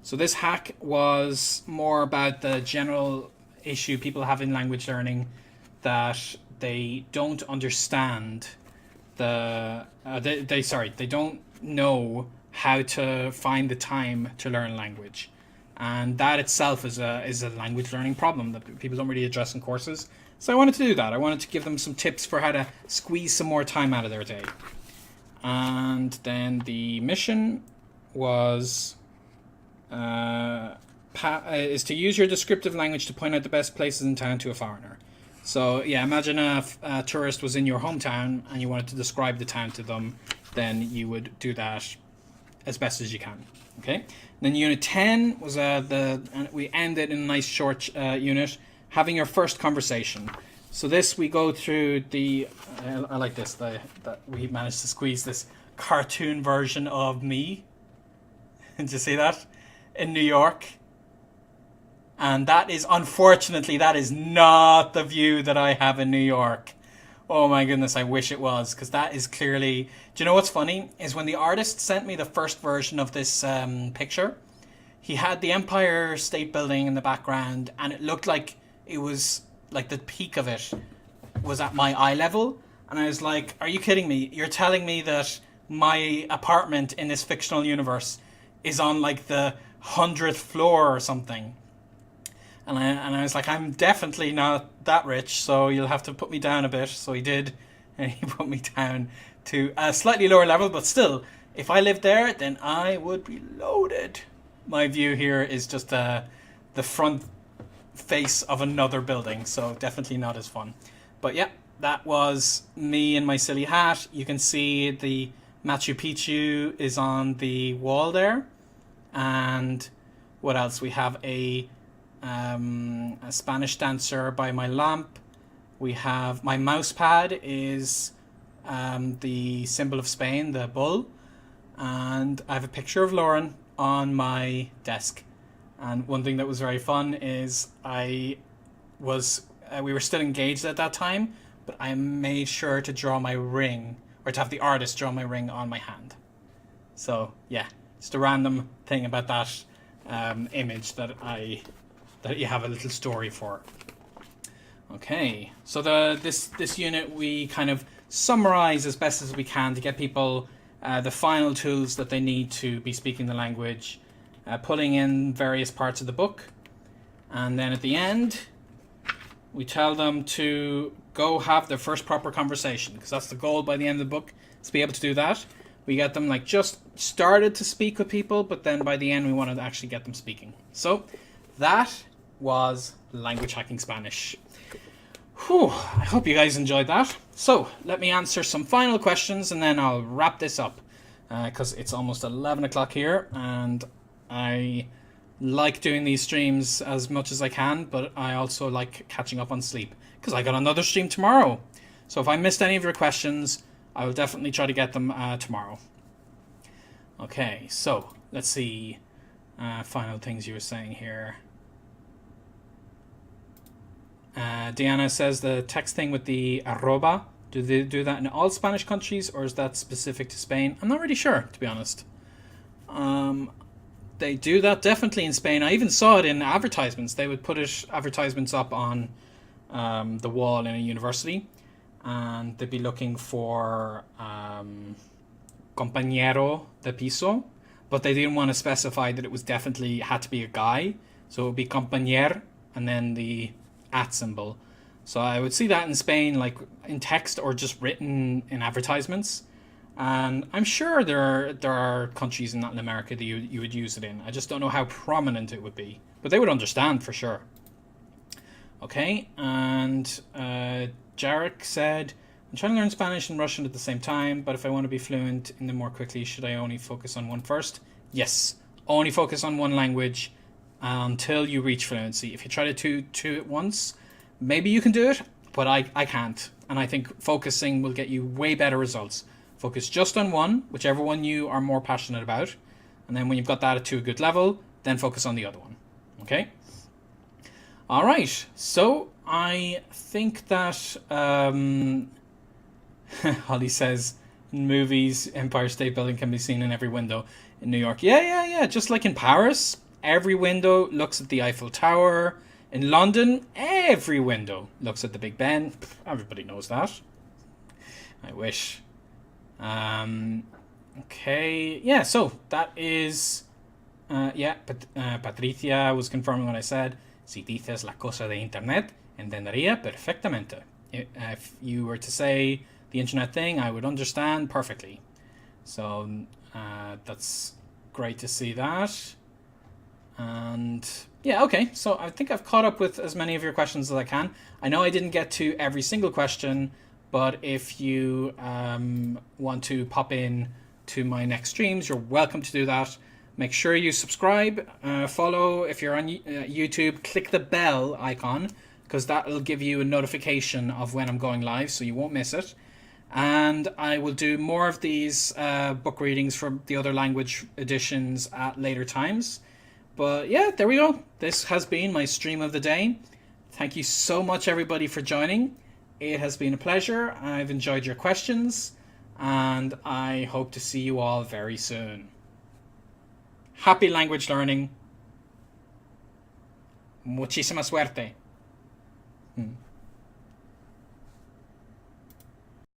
So this hack was more about the general issue people have in language learning, that they don't understand they don't know how to find the time to learn language. And that itself is a language learning problem that people don't really address in courses. So I wanted to do that. I wanted to give them some tips for how to squeeze some more time out of their day. And then the mission was is to use your descriptive language to point out the best places in town to a foreigner. So yeah, imagine a tourist was in your hometown and you wanted to describe the town to them, then you would do that as best as you can. Okay. And then Unit 10 was and we ended in a nice short unit. Having your first conversation. So this, we go through the, I like this, that we managed to squeeze this cartoon version of me. Did you see that? In New York. And that is, unfortunately, that is not the view that I have in New York. Oh my goodness, I wish it was, because that is clearly, do you know what's funny? Is when the artist sent me the first version of this picture, he had the Empire State Building in the background, and it looked like it was like the peak of it was at my eye level. And I was like, are you kidding me? You're telling me that my apartment in this fictional universe is on like the 100th floor or something. And I was like, I'm definitely not that rich, so you'll have to put me down a bit. So he did, and he put me down to a slightly lower level, but still, if I lived there, then I would be loaded. My view here is just the front face of another building, so definitely not as fun. But yeah, that was me in my silly hat. You can see the Machu Picchu is on the wall there. And what else? We have a Spanish dancer by my lamp. We have my mouse pad is the symbol of Spain, the bull. And I have a picture of Lauren on my desk. And one thing that was very fun is we were still engaged at that time, but I made sure to draw my ring, or to have the artist draw my ring on my hand. So yeah, just a random thing about that image that you have a little story for. Okay, so this unit we kind of summarize as best as we can to get people the final tools that they need to be speaking the language. Pulling in various parts of the book, and then at the end we tell them to go have their first proper conversation, because that's the goal by the end of the book, is to be able to do that. We get them like just started to speak with people, but then by the end we want to actually get them speaking. So that was Language Hacking Spanish. Whew, I hope you guys enjoyed that. So let me answer some final questions and then I'll wrap this up, because it's almost 11 o'clock here, and I like doing these streams as much as I can, but I also like catching up on sleep, because I got another stream tomorrow. So if I missed any of your questions, I will definitely try to get them tomorrow. Okay, so let's see. Final things you were saying here. Diana says the text thing with the arroba, do they do that in all Spanish countries, or is that specific to Spain? I'm not really sure, to be honest. They do that definitely in Spain. I even saw it in advertisements. They would put advertisements up on the wall in a university, and they'd be looking for compañero de piso, but they didn't want to specify that it was definitely had to be a guy, so it would be compañer and then the at symbol. So I would see that in Spain, like in text or just written in advertisements. And I'm sure there are countries in Latin America that you would use it in. I just don't know how prominent it would be, but they would understand for sure. Okay, and Jarek said, I'm trying to learn Spanish and Russian at the same time, but if I want to be fluent in them more quickly, should I only focus on one first? Yes, only focus on one language until you reach fluency. If you try to do two at once, maybe you can do it, but I can't. And I think focusing will get you way better results. Focus just on one, whichever one you are more passionate about. And then when you've got that to a good level, then focus on the other one. Okay? All right. So I think that Holly says, in movies, Empire State Building can be seen in every window in New York. Yeah. Just like in Paris, every window looks at the Eiffel Tower. In London, every window looks at the Big Ben. Everybody knows that. I wish. Okay. Yeah, so that is... Patricia was confirming what I said. Si dices la cosa de internet, entendería perfectamente. If you were to say the internet thing, I would understand perfectly. So that's great to see that. And yeah, okay, so I think I've caught up with as many of your questions as I can. I know I didn't get to every single question, but if you want to pop in to my next streams, you're welcome to do that. Make sure you subscribe, follow. If you're on YouTube, click the bell icon, because that will give you a notification of when I'm going live, so you won't miss it. And I will do more of these book readings from the other language editions at later times. But yeah, there we go. This has been my stream of the day. Thank you so much, everybody, for joining. It has been a pleasure. I've enjoyed your questions, and I hope to see you all very soon. Happy language learning. Muchísima suerte.